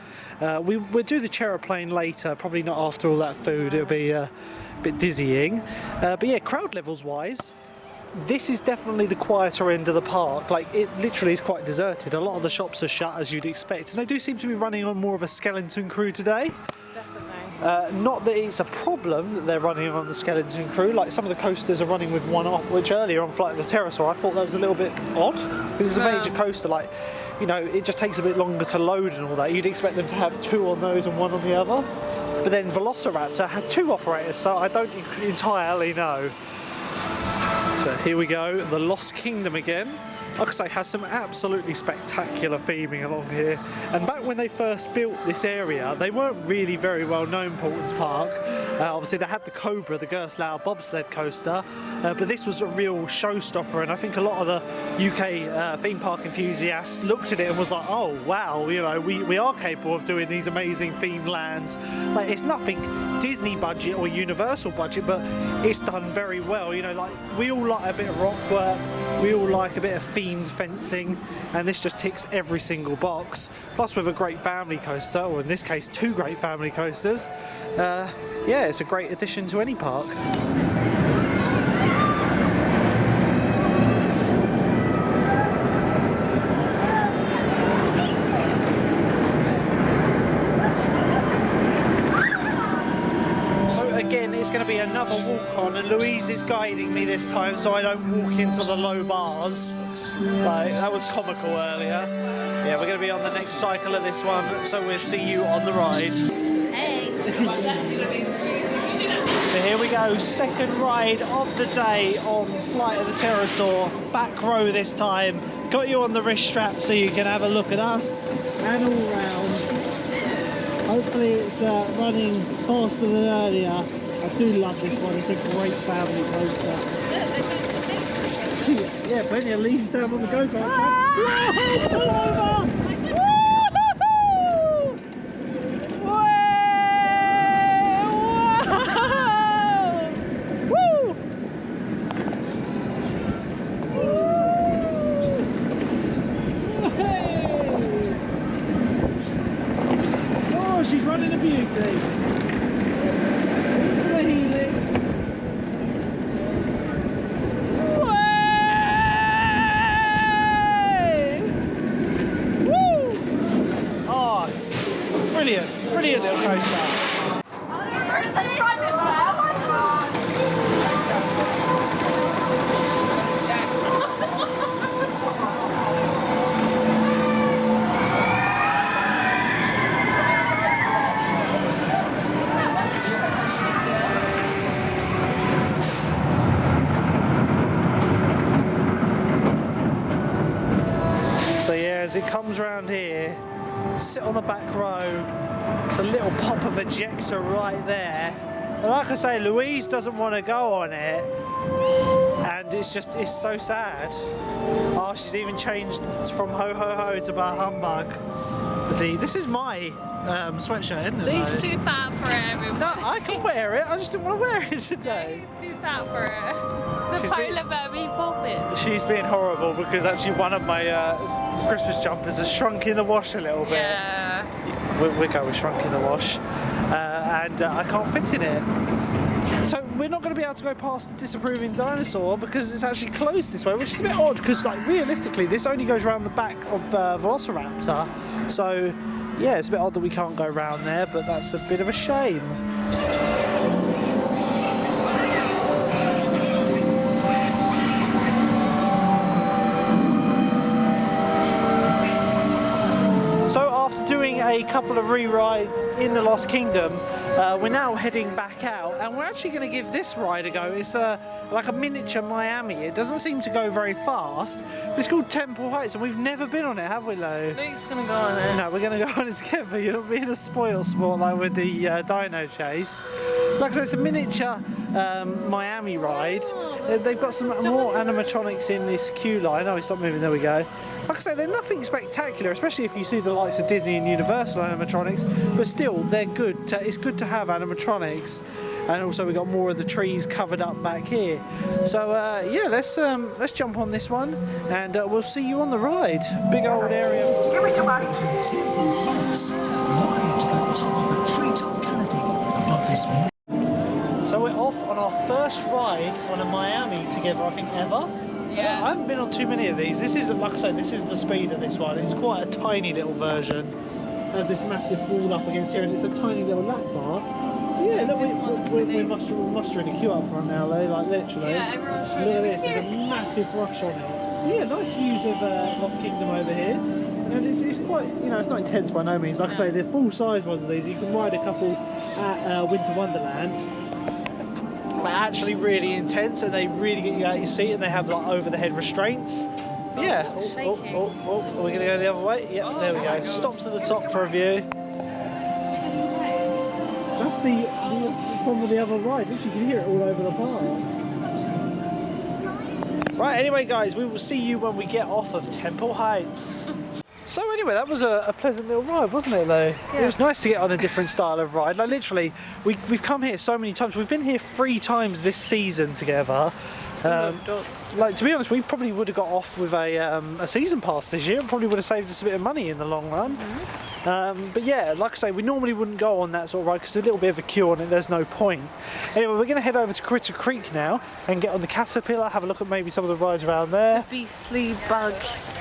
We'll do the Cheroplane later, probably not after all that food. It'll be a bit dizzying. But yeah, crowd levels wise, this is definitely the quieter end of the park. Like, it literally is quite deserted. A lot of the shops are shut, as you'd expect, and they do seem to be running on more of a skeleton crew today. Definitely. Not that it's a problem that they're running on the skeleton crew. Like, some of the coasters are running with one off, which earlier on Flight of the Pterosaur I thought that was a little bit odd, because it's a major coaster. Like, you know, it just takes a bit longer to load and all that. You'd expect them to have two on those and one on the other, but then Velociraptor had two operators, so I don't entirely know. So here we go, the Lost Kingdom again. Like I say, has some absolutely spectacular theming along here. And back when they first built this area, they weren't really very well known, Paultons Park. Obviously they had the Cobra, the Gerstlauer bobsled coaster, but this was a real showstopper, and I think a lot of the UK theme park enthusiasts looked at it and was like, oh wow, you know, we are capable of doing these amazing themed lands. Like, it's nothing Disney budget or Universal budget, but it's done very well. You know, like, we all like a bit of rock work, we all like a bit of themed fencing, and this just ticks every single box. Plus with a great family coaster, or in this case two great family coasters, yeah, it's a great addition to any park. It's going to be another walk on, and Louise is guiding me this time so I don't walk into the low bars. Like, that was comical earlier. Yeah, we're going to be on the next cycle of this one, so we'll see you on the ride. Hey! So here we go, second ride of the day on Flight of the Pterosaur. Back row this time. Got you on the wrist strap so you can have a look at us and all round. Hopefully it's running faster than earlier. I do love this one, it's a great family coaster. Yeah, plenty of leaves down on the go-kart track. Whoa, pull over! Oh, she's running a beauty. Into the helix. Brilliant little coaster. So yeah, as it comes around here, sit on the back row. It's a little pop of ejector right there. And like I say, Louise doesn't want to go on it, and it's so sad. Oh, she's even changed from ho ho ho to bah humbug. This is my sweatshirt, isn't it? Luke's too fat for it, everyone. No, I can wear it. I just didn't want to wear it today. He's too fat for it. The polar bear be popping. She's been horrible because actually one of my Christmas jumpers has shrunk in the wash a little bit. Yeah. We'll go with shrunk in the wash, and I can't fit in it. So we're not going to be able to go past the disapproving Dinosaur because it's actually closed this way, which is a bit odd because, like, realistically this only goes around the back of Velociraptor. So yeah, it's a bit odd that we can't go around there, but that's a bit of a shame. So after doing a couple of re-rides in the Lost Kingdom, we're now heading back out, and we're actually going to give this ride a go. It's like a miniature Miami. It doesn't seem to go very fast, but it's called Temple Heights, and we've never been on it, have we, Lo? Luke's going to go on it. No, we're going to go on it together. You're not being a spoil sport like with the Dino Chase. Like I said, it's a miniature Miami ride. They've got some more animatronics in this queue line. Oh, stop moving, there we go. Like I say, they're nothing spectacular, especially if you see the likes of Disney and Universal animatronics, but still, they're good. It's good to have animatronics. And also we've got more of the trees covered up back here. So yeah, let's jump on this one, and we'll see you on the ride. Big old area. Give me some money. Temple Heights, ride to the top of the treetop canopy above this. So we're off on our first ride on a Miami together, I think, ever. Yeah. I haven't been on too many of these. This is, like I say, this is the speed of this one. It's quite a tiny little version. There's this massive fall up against here, and it's a tiny little lap bar. Yeah, look, we're mustering a queue up front now, though, like literally. Yeah, everyone's trying look at to this, there's a massive rush on it. Yeah, nice views of Lost Kingdom over here. And it's quite, you know, it's not intense by no means. Like I say, they're full-size ones of these. You can ride a couple at Winter Wonderland. They're actually really intense, and they really get you out of your seat, and they have like over-the-head restraints. Yeah. Oh, are we going to go the other way? Yep, there we go. Stop to the top for a view. That's the from the other ride. Literally, you can hear it all over the park. Right, anyway guys, we will see you when we get off of Temple Heights. So anyway, that was a pleasant little ride, wasn't it, Lou? Yeah. It was nice to get on a different style of ride. Like literally, we've come here so many times. We've been here 3 times this season together. Like, to be honest, we probably would have got off with a season pass this year. It probably would have saved us a bit of money in the long run. But yeah, like I say, we normally wouldn't go on that sort of ride because there's a little bit of a queue on it. There's no point. Anyway, we're going to head over to Critter Creek now and get on the Caterpillar, have a look at maybe some of the rides around there. The beastly bug.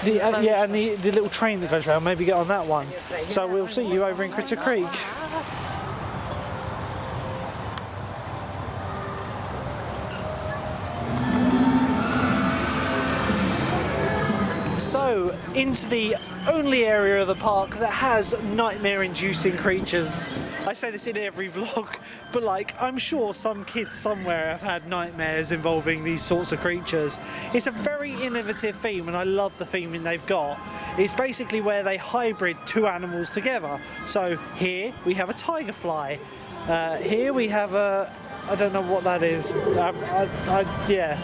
Yeah, and the little train that goes around, maybe get on that one. So we'll see you over in Critter Creek. So, into the only area of the park that has nightmare-inducing creatures. I say this in every vlog, but like, I'm sure some kids somewhere have had nightmares involving these sorts of creatures. It's a very innovative theme, and I love the theming they've got. It's basically where they hybrid 2 animals together. So here we have a tiger fly. Here we have a, I don't know what that is. Yeah.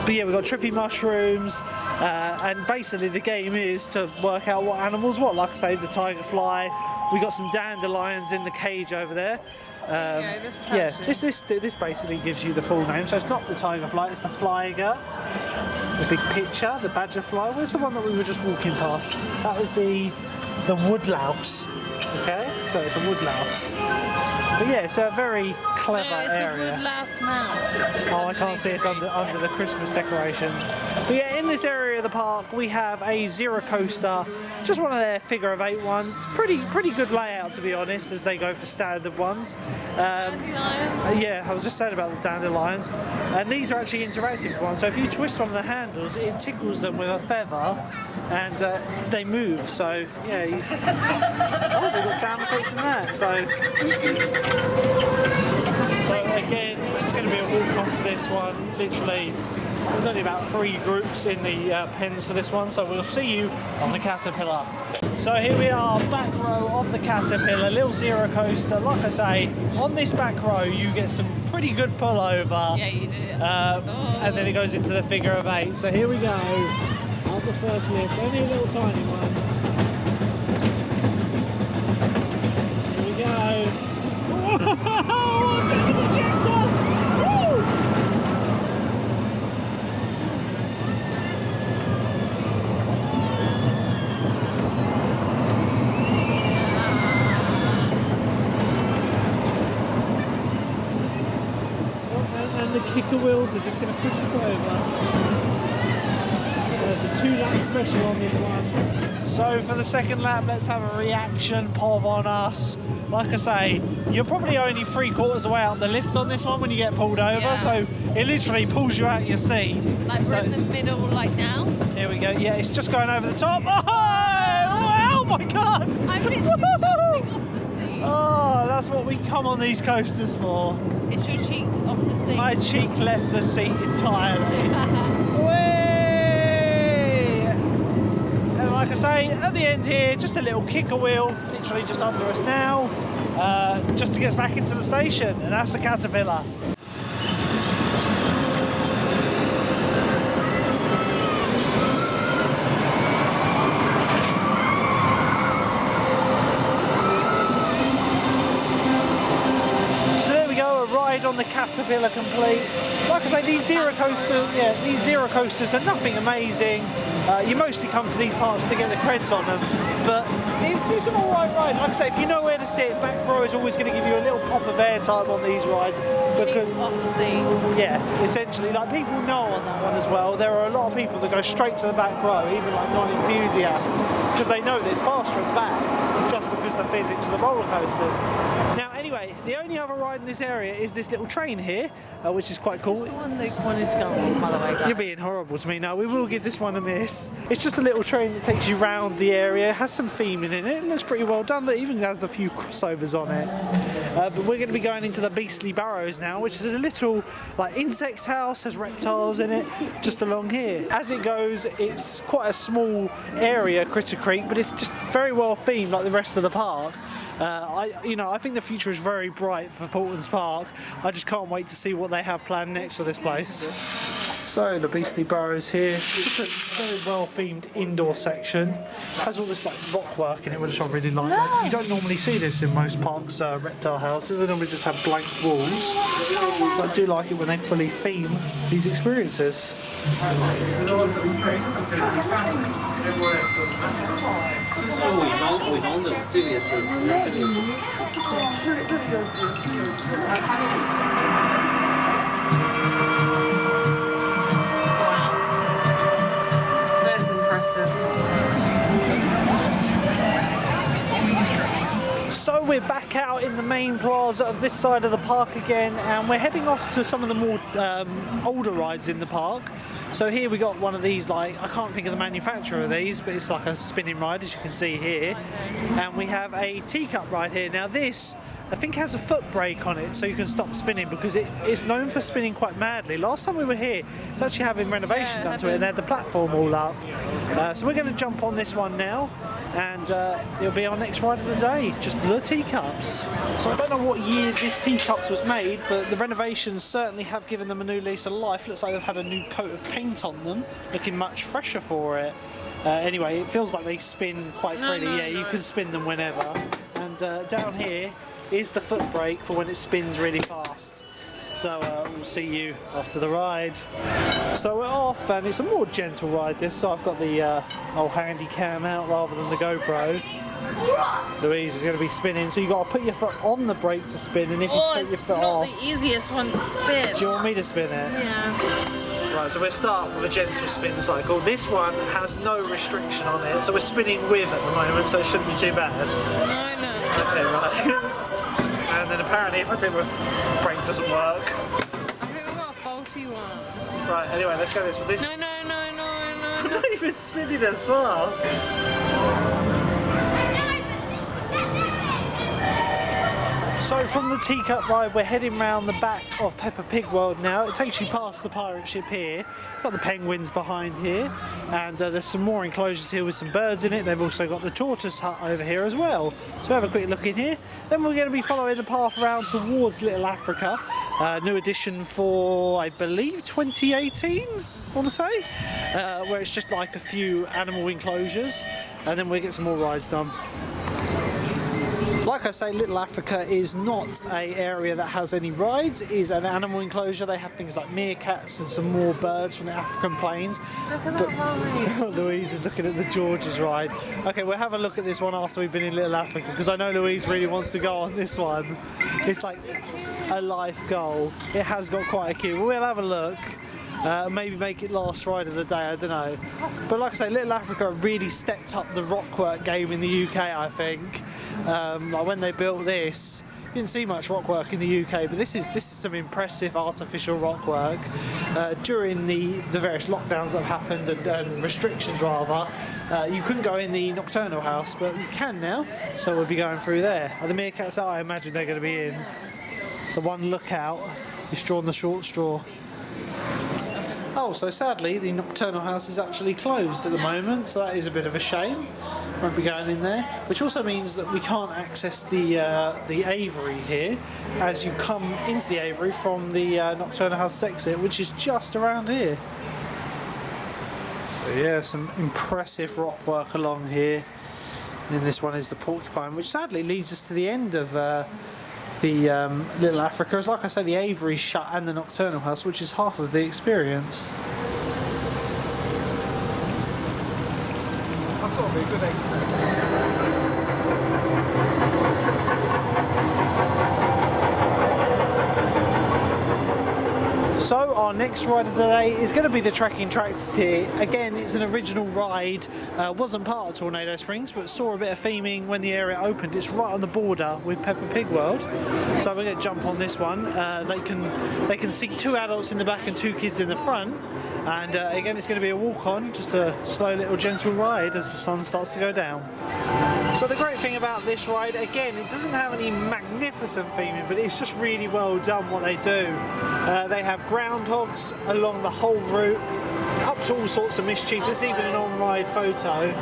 But yeah, we've got trippy mushrooms, and basically the game is to work out what animals what. Like I say, the tiger fly. We got some dandelions in the cage over there. This basically gives you the full name. So it's not the tiger fly, it's the flyger. The big picture, the badger fly. Where's the one that we were just walking past? That was the woodlouse. Okay, so it's a woodlouse. But yeah, it's a very clever area. It's a woodlouse mouse. Oh, I can't see it's under the Christmas decorations. But yeah, in this area of the park we have a zero coaster, just one of their figure of 8 ones. Pretty good layout, to be honest, as they go for standard ones. Dandelions. Yeah, I was just saying about the dandelions. And these are actually interactive ones, so if you twist one of the handles, it tickles them with a feather and they move. So yeah, oh, they've got sound effects in that. So again, it's going to be a walk on for this one. Literally, there's only about 3 groups in the pens for this one, so we'll see you on the Caterpillar. So here we are, back row of the Caterpillar, little zero coaster. Like I say, on this back row you get some pretty good pull over. Yeah, you do. And then it goes into the figure of 8. So here we go, up the first lift, only a little tiny one. Here we go. Whoa, down the jetta! Woo! And the kicker wheels are just going to push us over. So it's a 2-lap special on this one. So for the second lap, let's have a reaction POV on us. Like I say, you're probably only 3/4 of the way out the lift on this one when you get pulled over, Yeah. so it literally pulls you out your seat. Like we're in the middle, like now. Here we go. Yeah, it's just going over the top. Oh my god! I'm literally jumping off the seat. Oh, that's what we come on these coasters for. It's your cheek off the seat. My cheek left the seat entirely. Whee! And like I say, at the end here, just a little kicker wheel, literally just under us now, just to get us back into the station, and that's the Caterpillar. On the Caterpillar complete. Like I say, these zero coasters are nothing amazing. You mostly come to these parks to get the creds on them, but it's an alright ride. Like I say, if you know where to sit, back row is always going to give you a little pop of airtime on these rides. Because, yeah, essentially, like people know on that one as well, there are a lot of people that go straight to the back row, even like non-enthusiasts, because they know that it's faster at back, just because the physics of the roller coasters. Now, anyway, the only other ride in this area is this little train here, which is quite cool. This is the one Luke wanted to go on, by the way, guys. You're being horrible to me now. We will give this one a miss. It's just a little train that takes you round the area. It has some theming in it. It looks pretty well done. It even has a few crossovers on it. But we're going to be going into the Beastly Burrows now, which is a little like insect house, has reptiles in it, just along here. As it goes, it's quite a small area, Critter Creek, but it's just very well themed like the rest of the park. I think the future is very bright for Paultons Park. I just can't wait to see what they have planned next for this place. So the Beastly Burrows here, just a very well themed indoor section. Has all this like rock work in it, which I really like. You don't normally see this in most parks, reptile houses. They normally just have blank walls. But I do like it when they fully theme these experiences. That's impressive. So we're back out in the main plaza of this side of the park again, and we're heading off to some of the more older rides in the park. So here we got one of these, like, I can't think of the manufacturer of these, but it's like a spinning ride, as you can see here. And we have a Teacup ride here. Now this, I think, has a foot brake on it, so you can stop spinning, because it's known for spinning quite madly. Last time we were here, it's actually having renovation done to it, and they had the platform all up. So we're going to jump on this one now. and it'll be our next ride of the day, just the Teacups. So I don't know what year this Teacups was made, but the renovations certainly have given them a new lease of life. Looks like they've had a new coat of paint on them, looking much fresher for it. Anyway, it feels like they spin quite freely. You can spin them whenever. And down here is the foot brake for when it spins really fast. So we'll see you after the ride. So we're off, and it's a more gentle ride this, so I've got the old handy cam out rather than the GoPro. Louise is going to be spinning, so you've got to put your foot on the brake to spin, and if you take your foot off... it's not the easiest one to spin. Do you want me to spin it? Yeah. Right, so we'll start with a gentle spin cycle. This one has no restriction on it, so we're spinning with at the moment, so it shouldn't be too bad. I know. Okay, right. And then apparently if I take my brake doesn't work. I think we've got a faulty one. Right, anyway, let's go this with this. No. I'm not even spinning as fast. So from the Teacup ride, we're heading round the back of Peppa Pig World now. It takes you past the pirate ship here. Got the penguins behind here, and there's some more enclosures here with some birds in it. They've also got the tortoise hut over here as well. So have a quick look in here. Then we're going to be following the path around towards Little Africa. New edition for, I believe, 2018, I want to say, where it's just like a few animal enclosures, and then we'll get some more rides done. Like I say, Little Africa is not an area that has any rides. It is an animal enclosure. They have things like meerkats and some more birds from the African plains. But Louise is looking at the George's ride. Okay, we'll have a look at this one after we've been in Little Africa, because I know Louise really wants to go on this one. It's like a life goal. It has got quite a queue. We'll have a look. Maybe make it last ride of the day, I don't know. But like I say, Little Africa really stepped up the rockwork game in the UK, I think. Like when they built this, you didn't see much rockwork in the UK, but this is some impressive artificial rockwork. During the various lockdowns that have happened, and restrictions rather, you couldn't go in the nocturnal house, but you can now, so we'll be going through there. Are the meerkats out? I imagine they're going to be in. The one lookout is drawn the short straw. Oh, so sadly the nocturnal house is actually closed at the moment, so that is a bit of a shame. Won't be going in there, which also means that we can't access the aviary here, as you come into the aviary from the nocturnal house exit, which is just around here. So yeah, some impressive rock work along here. And then this one is the porcupine, which sadly leads us to the end of the Little Africa. As like I say, the aviary's shut and the nocturnal house, which is half of the experience. That's got to be a good egg. So our next ride of the day is going to be the trekking tractors here. Again, it's an original ride, wasn't part of Tornado Springs, but saw a bit of theming when the area opened. It's right on the border with Peppa Pig World, so we're going to jump on this one. They can seat 2 adults in the back and 2 kids in the front. And again, it's going to be a walk-on, just a slow little gentle ride as the sun starts to go down. So the great thing about this ride, again, it doesn't have any magnificent theming, but it's just really well done what they do. They have groundhogs along the whole route, up to all sorts of mischief. There's even an on-ride photo. They've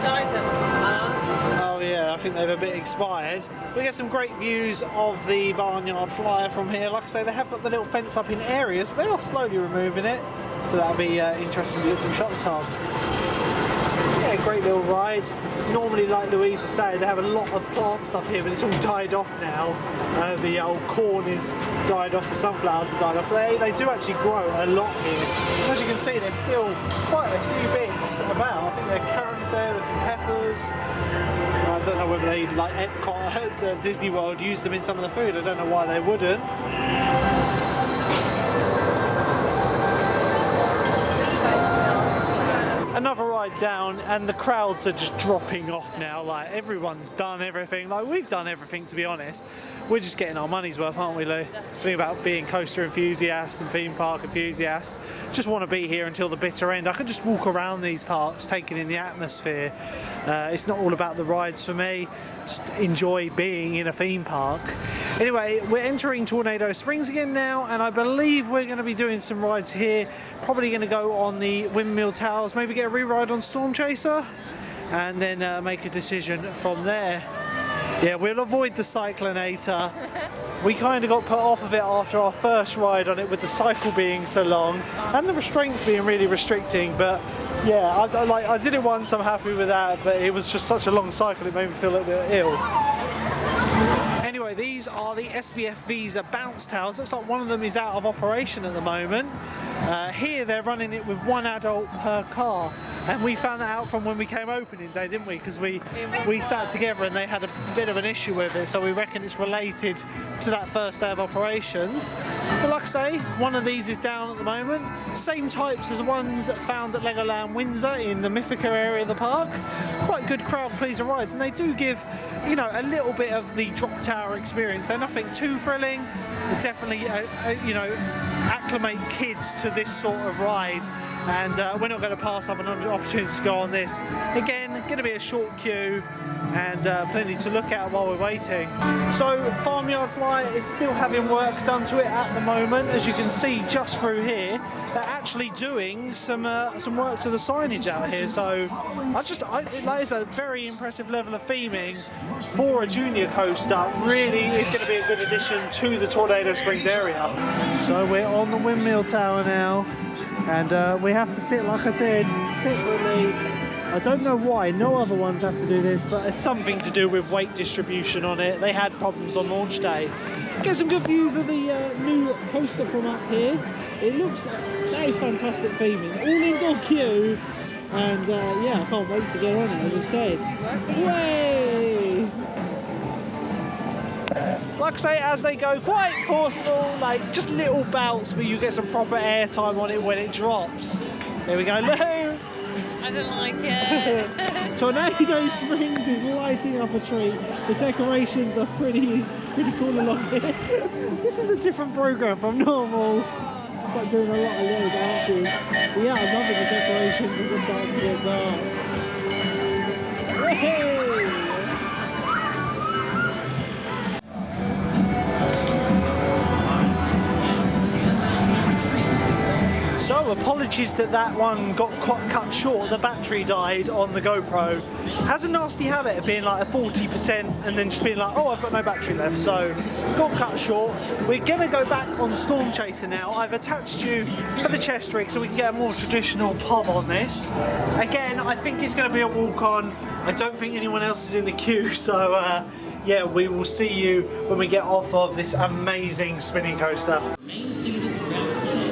died them some Oh yeah, I think they've a bit expired. We get some great views of the Farmyard Flyer from here. Like I say, they have got the little fence up in areas, but they are slowly removing it, so that'll be interesting to get some shots of. Yeah, great little ride. Normally, like Louise was saying, they have a lot of plant stuff here, but it's all died off now. The old corn is died off, the sunflowers are died off. They do actually grow a lot here. As you can see, there's still quite a few bits about. I think there are carrots there's some peppers. I don't know whether they, like Epcot, Disney World, use them in some of the food. I don't know why they wouldn't. Another ride down, and the crowds are just dropping off now. Like, everyone's done everything. Like, we've done everything, to be honest. We're just getting our money's worth, aren't we, Lou? It's the thing about being coaster enthusiasts and theme park enthusiasts. Just want to be here until the bitter end. I can just walk around these parks, taking in the atmosphere. It's not all about the rides for me. Just enjoy being in a theme park. Anyway, we're entering Tornado Springs again now, and I believe we're going to be doing some rides here. Probably going to go on the Windmill Towers, maybe get a re-ride on Storm Chaser. and then make a decision from there. Yeah, we'll avoid the Cyclonator. We kind of got put off of it after our first ride on it, with the cycle being so long and the restraints being really restricting. But yeah, I did it once, I'm happy with that, but it was just such a long cycle, it made me feel a little bit ill. Anyway, these are the SBF Visa bounce towers. Looks like one of them is out of operation at the moment. Here they're running it with one adult per car, and we found that out from when we came opening day, didn't we? Because we sat together and they had a bit of an issue with it, so we reckon it's related to that first day of operations. But like I say, one of these is down at the moment. Same types as the ones found at Legoland Windsor in the Mythica area of the park. Quite good crowd pleaser rides, and they do give, you know, a little bit of the drop tower experience. They're nothing too thrilling. They definitely, you know, acclimate kids to this sort of ride, and we're not going to pass up an opportunity to go on this. Again, going to be a short queue and plenty to look at while we're waiting. So Farmyard Flyer is still having work done to it at the moment. As you can see just through here, they're actually doing some work to the signage out here. So that is a very impressive level of theming for a junior coaster. Really is going to be a good addition to the Tornado Springs area. So we're on the Windmill Tower now, and we have to sit, like I said, separately. I don't know why, no other ones have to do this, but it's something to do with weight distribution on it. They had problems on launch day. Get some good views of the new coaster from up here. It looks like, that is fantastic theming. All indoor queue, and yeah, I can't wait to get on it, as I've said. Way! Like I say, as they go, quite forceful, like just little bouts, but you get some proper air time on it when it drops. There we go, Lou! I don't like it. Tornado Springs is lighting up a treat. The decorations are pretty cool along here. This is a different program from normal. Like doing a lot of little bounces. But yeah, I'm loving the decorations as it starts to get dark. Hey! So apologies that one got quite cut short. The battery died on the GoPro. Has a nasty habit of being like a 40% and then just being like, oh, I've got no battery left. So got cut short. We're gonna go back on Storm Chaser now. I've attached you for the chest rig so we can get a more traditional pub on this. Again, I think it's gonna be a walk on. I don't think anyone else is in the queue. So yeah, we will see you when we get off of this amazing spinning coaster. Main seated throughout the chase.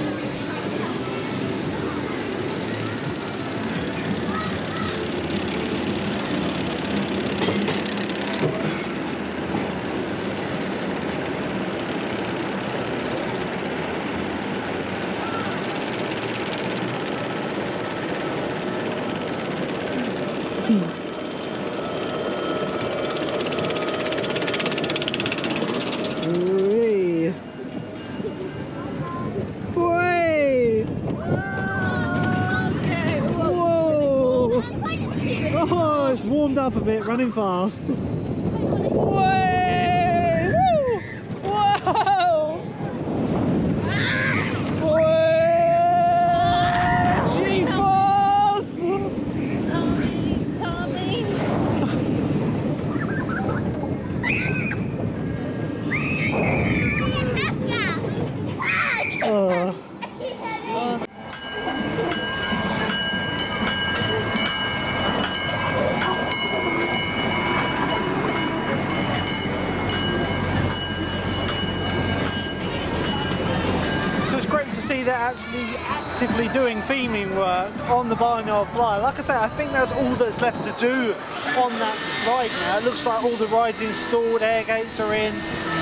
Oh, it's warmed up a bit, running fast. Way! Woo! Whoa! Way! G-force! Tommy. So it's great to see they're actually actively doing theming work on the Farmyard Flyer. Like I say, I think that's all that's left to do on that ride now. It looks like all the rides installed, air gates are in,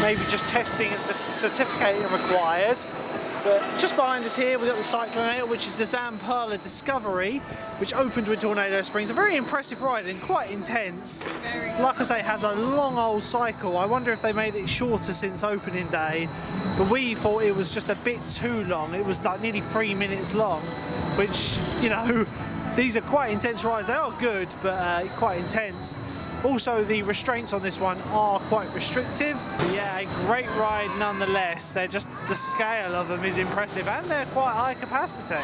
maybe just testing and certificating required. But just behind us here, we've got the Cyclonator, which is the Zamperla Discovery, which opened with Tornado Springs. A very impressive ride and quite intense. Like I say, has a long old cycle. I wonder if they made it shorter since opening day, but we thought it was just a bit too long. It was like nearly 3 minutes long, which, you know, these are quite intense rides. They are good, but quite intense. Also, the restraints on this one are quite restrictive. But yeah, a great ride nonetheless. They're just, the scale of them is impressive, and they're quite high capacity.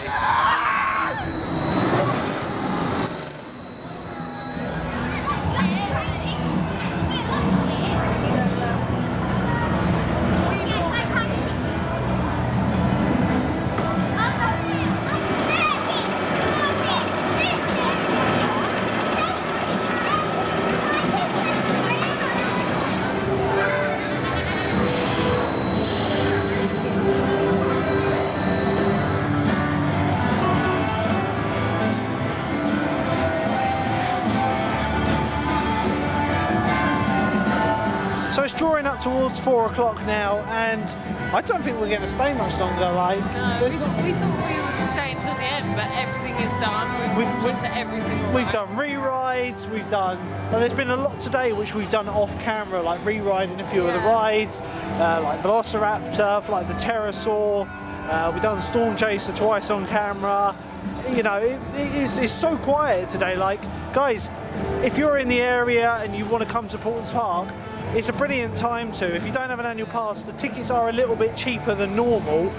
So it's drawing up towards 4 o'clock now, and I don't think we're going to stay much longer. Like, No, we thought we would stay until the end, but everything is done. We've gone to every single we've ride. done re-rides, we've done. Well, there's been a lot today which we've done off camera, like re-riding a few of the rides, like Velociraptor, like the Dinosaur. We've done Storm Chaser twice on camera. You know, it's so quiet today. Like, guys, if you're in the area and you want to come to Paultons Park, it's a brilliant time to. If you don't have an annual pass, the tickets are a little bit cheaper than normal,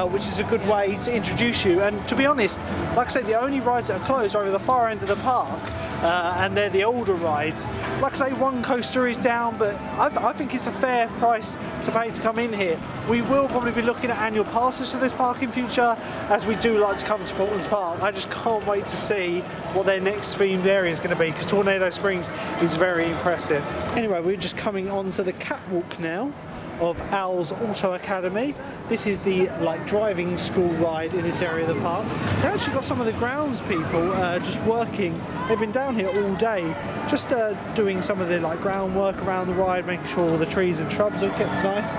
which is a good way to introduce you. And to be honest, like I said, the only rides that are closed are over the far end of the park, and they're the older rides. Like I say, one coaster is down, but I think it's a fair price to pay to come in here. We will probably be looking at annual passes for this park in future, as we do like to come to Paultons Park. I just can't wait to see what their next themed area is going to be, because Tornado Springs is very impressive. Anyway, we're just coming onto the catwalk now of Owl's Auto Academy. This is the driving school ride in this area of the park. They've actually got some of the grounds people just working. They've been down here all day, just doing some of the groundwork around the ride, making sure all the trees and shrubs are kept nice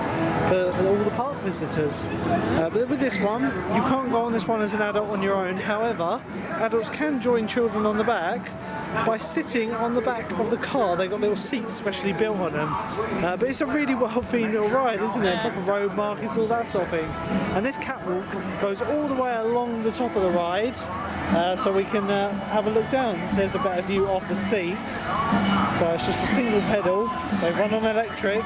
for all the park visitors. But with this one, you can't go on this one as an adult on your own. However, adults can join children on the back by sitting on the back of the car. They've got little seats specially built on them. But it's a really well-themed little ride, isn't it? Proper road markings, all that sort of thing. And this catwalk goes all the way along the top of the ride, so we can have a look down. There's a better view of the seats. So it's just a single pedal. They run on electric.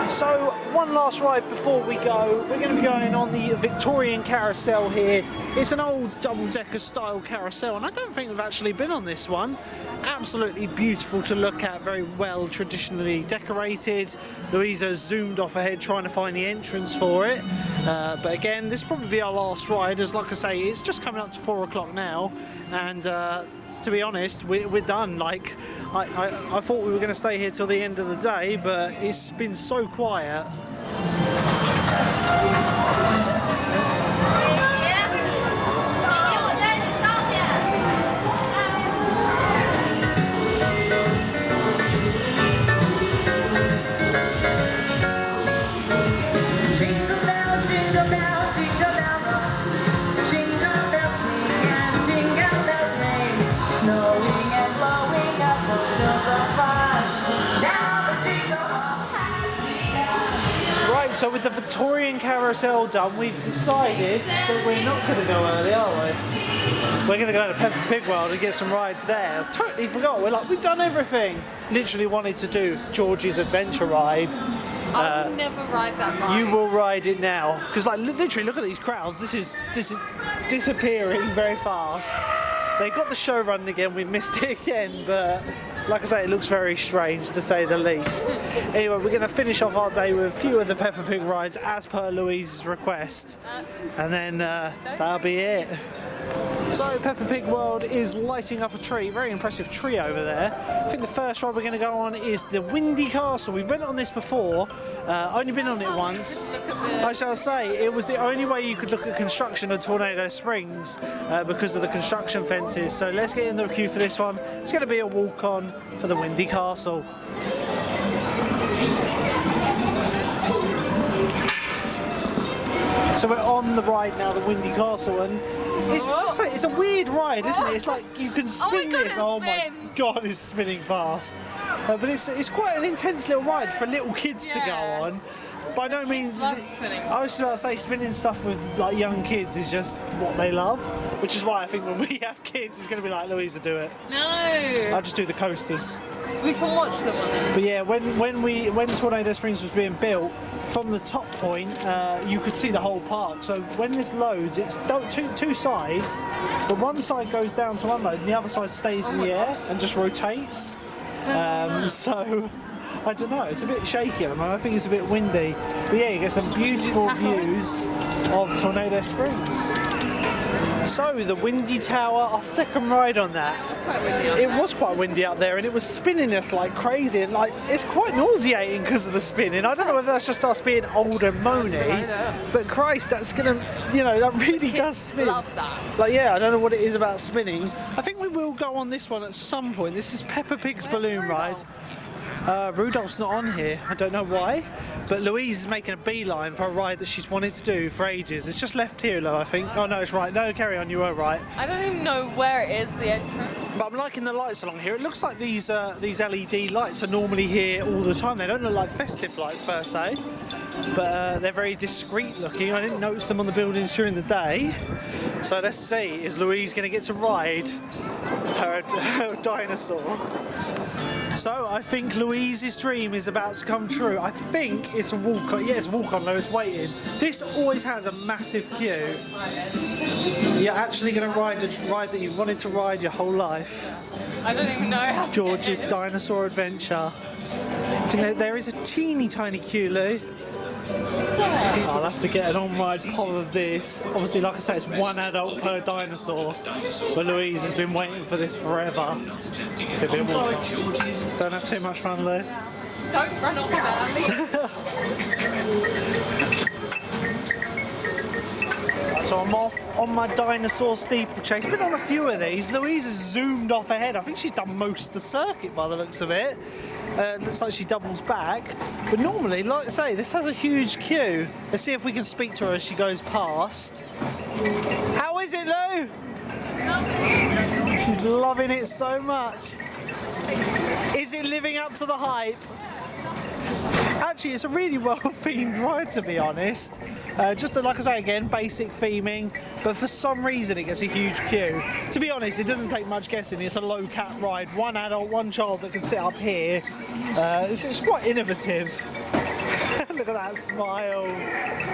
So one last ride before we go. We're going to be going on the Victorian carousel here. It's an old double-decker style carousel, and I don't think we've actually been on this one. Absolutely beautiful to look at, very well traditionally decorated. Louisa zoomed off ahead trying to find the entrance for it. But again, this will probably be our last ride, as like I say, it's just coming up to 4 o'clock now, and to be honest, we're done. Like, I thought we were going to stay here till the end of the day, but it's been so quiet. So with the Victorian carousel done, we've decided that we're not going to go early, are we? We're going to go to Peppa Pig World and get some rides there. I totally forgot. We've done everything. Literally wanted to do Georgie's Adventure Ride. I will never ride that ride. You will ride it now, because literally, look at these crowds. This is disappearing very fast. They got the show running again. We missed it again, but like I say, it looks very strange to say the least. Anyway, we're going to finish off our day with a few of the Peppa Pig rides as per Louise's request, and then that'll be it. So Peppa Pig World is lighting up a tree, very impressive tree over there. I think the first ride we're going to go on is the Windy Castle. We've been on this before, only been on it once. I shall say, it was the only way you could look at construction of Tornado Springs because of the construction fences. So let's get in the queue for this one. It's going to be a walk on for the Windy Castle. So we're on the ride now, the Windy Castle, and it's a weird ride, isn't it? It's like you can spin this. Oh my god, it's spinning fast. But it's quite an intense little ride for little kids to go on. By no means, I was just about to say, spinning stuff with young kids is just what they love, which is why I think when we have kids, it's going to be like, Louisa, do it. No. I'll just do the coasters. We can watch them on it. But yeah, when Tornado Springs was being built, from the top point, you could see the whole park. So when this loads, it's two sides, but one side goes down to unload and the other side stays in the air and just rotates. So I don't know, it's a bit shaky at the moment. I think it's a bit windy. But yeah, you get some beautiful views of Tornado Springs. So the Windy Tower, our second ride on that. It was quite windy up there, and it was spinning us like crazy, and like it's quite nauseating because of the spinning. I don't know whether that's just us being old and moany, but Christ, that's gonna, you know, that really does spin. Love that. Like, yeah, I don't know what it is about spinning. I think we will go on this one at some point. This is Peppa Pig's balloon ride. Rudolph's not on here. I don't know why, but Louise is making a beeline for a ride that she's wanted to do for ages. It's just left here, though, I think. Oh no, it's right. No, carry on. You were right. I don't even know where it is, the entrance. But I'm liking the lights along here. It looks like these LED lights are normally here all the time. They don't look like festive lights per se, but they're very discreet looking. I didn't notice them on the buildings during the day. So let's see, is Louise going to get to ride her dinosaur? So I think Louise's dream is about to come true. I think it's a walk-on. Yeah, it's a walk-on, though. It's waiting. This always has a massive queue. You're actually going to ride a ride that you've wanted to ride your whole life. I don't even know how to George's get in. Dinosaur Adventure. I think there is a teeny tiny queue, Lou. I'll have to get an on-ride pod of this. Obviously, like I say, it's one adult per dinosaur. But Louise has been waiting for this forever. Don't have too much fun, Lou. Don't run off early. So I'm off on my dinosaur steeplechase. Been on a few of these. Louise has zoomed off ahead. I think she's done most of the circuit by the looks of it. Looks like she doubles back. But normally, like I say, this has a huge queue. Let's see if we can speak to her as she goes past. How is it, Lou? She's loving it so much. Is it living up to the hype? Actually, it's a really well-themed ride, to be honest. Just like I say again, basic theming, but for some reason it gets a huge queue. To be honest, it doesn't take much guessing. It's a low-cap ride, one adult, one child that can sit up here. It's quite innovative. Look at that smile.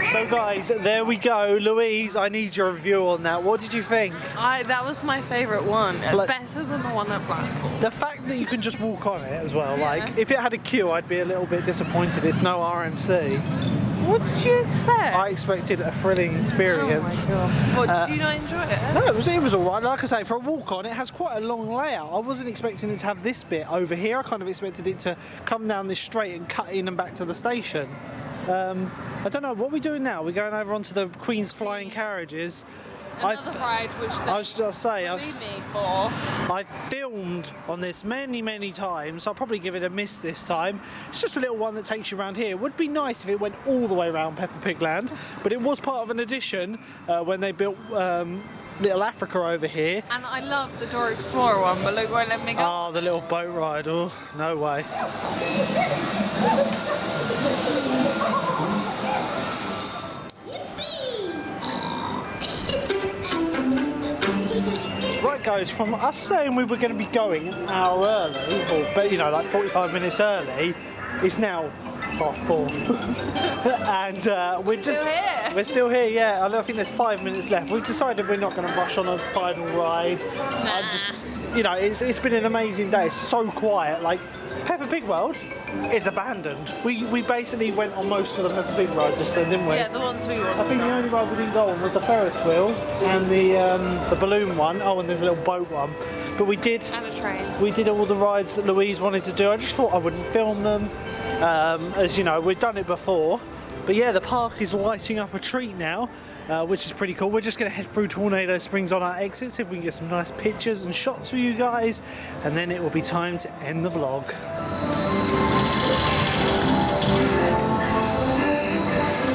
So guys, there we go. Louise, I need your review on that. What did you think? That was my favourite one. Like- Better than the one at Blackpool. The fact that you can just walk on it as well, like, if it had a queue, I'd be a little bit disappointed. It's no RMC. What did you expect? I expected a thrilling experience. Oh my God. What, did you not enjoy it? No, it was alright. Like I say, for a walk on, it has quite a long layout. I wasn't expecting it to have this bit over here. I kind of expected it to come down this straight and cut in and back to the station. I don't know, what are we doing now? We're going over onto the Queen's Flying Carriages. Another ride which I was just going to say, leave me for. I've filmed on this many times, so I'll probably give it a miss this time. It's just a little one that takes you around here. It would be nice if it went all the way around Peppa Pig Land, but it was part of an addition when they built Little Africa over here. And I love the Dora Explorer one, but Luke won't let me go. Oh, the little boat ride. Oh, no way. Right guys, from us saying we were going to be going an hour early, or you know, like 45 minutes early, it's now 4:30. And we're still here, yeah. I think there's 5 minutes left. We've decided we're not going to rush on a final ride. You know, it's been an amazing day. It's so quiet. Like, Peppa Pig World is abandoned. We basically went on most of the Peppa Pig rides just then, didn't we? Yeah, the ones we wanted. I think the only ride we didn't go on was the Ferris wheel and the balloon one. Oh, and there's a little boat one. But we did. And a train. We did all the rides that Louise wanted to do. I just thought I wouldn't film them, as you know, we've done it before. But yeah, the park is lighting up a treat now, which is pretty cool. We're just going to head through Tornado Springs on our exit, see if we can get some nice pictures and shots for you guys, and then it will be time to end the vlog.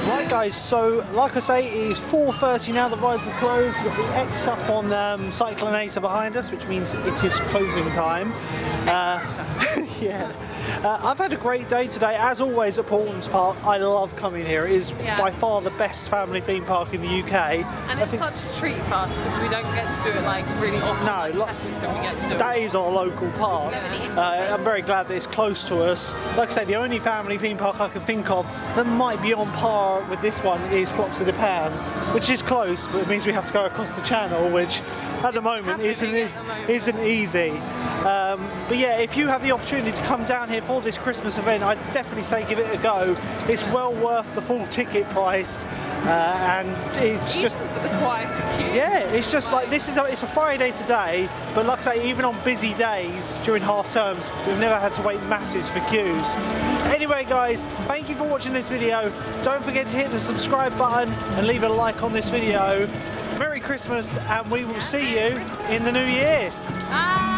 Right guys, so like I say, it is 4:30 now, the rides are closed. We've got the X up on Cyclonator behind us, which means it is closing time. Yeah. I've had a great day today, as always, at Paultons Park. I love coming here. It is by far the best family theme park in the UK. And it's such a treat for us because we don't get to do it like really often. No, Chessington, we get to do that it. is our local park. I'm very glad that it's close to us. Like I say, the only family theme park I can think of that might be on par with this one is Plopsa de Pan, which is close, but it means we have to go across the channel, which at the moment isn't easy. But yeah, if you have the opportunity to come down here for this Christmas event, I'd definitely say give it a go. It's well worth the full ticket price. and it's just quite cute. yeah, it's just like it's a Friday today, but like I say, even on busy days during half terms, we've never had to wait masses for queues. Anyway, guys, thank you for watching this video. Don't forget to hit the subscribe button and leave a like on this video. Merry Christmas, and we will see you in the new year. Bye.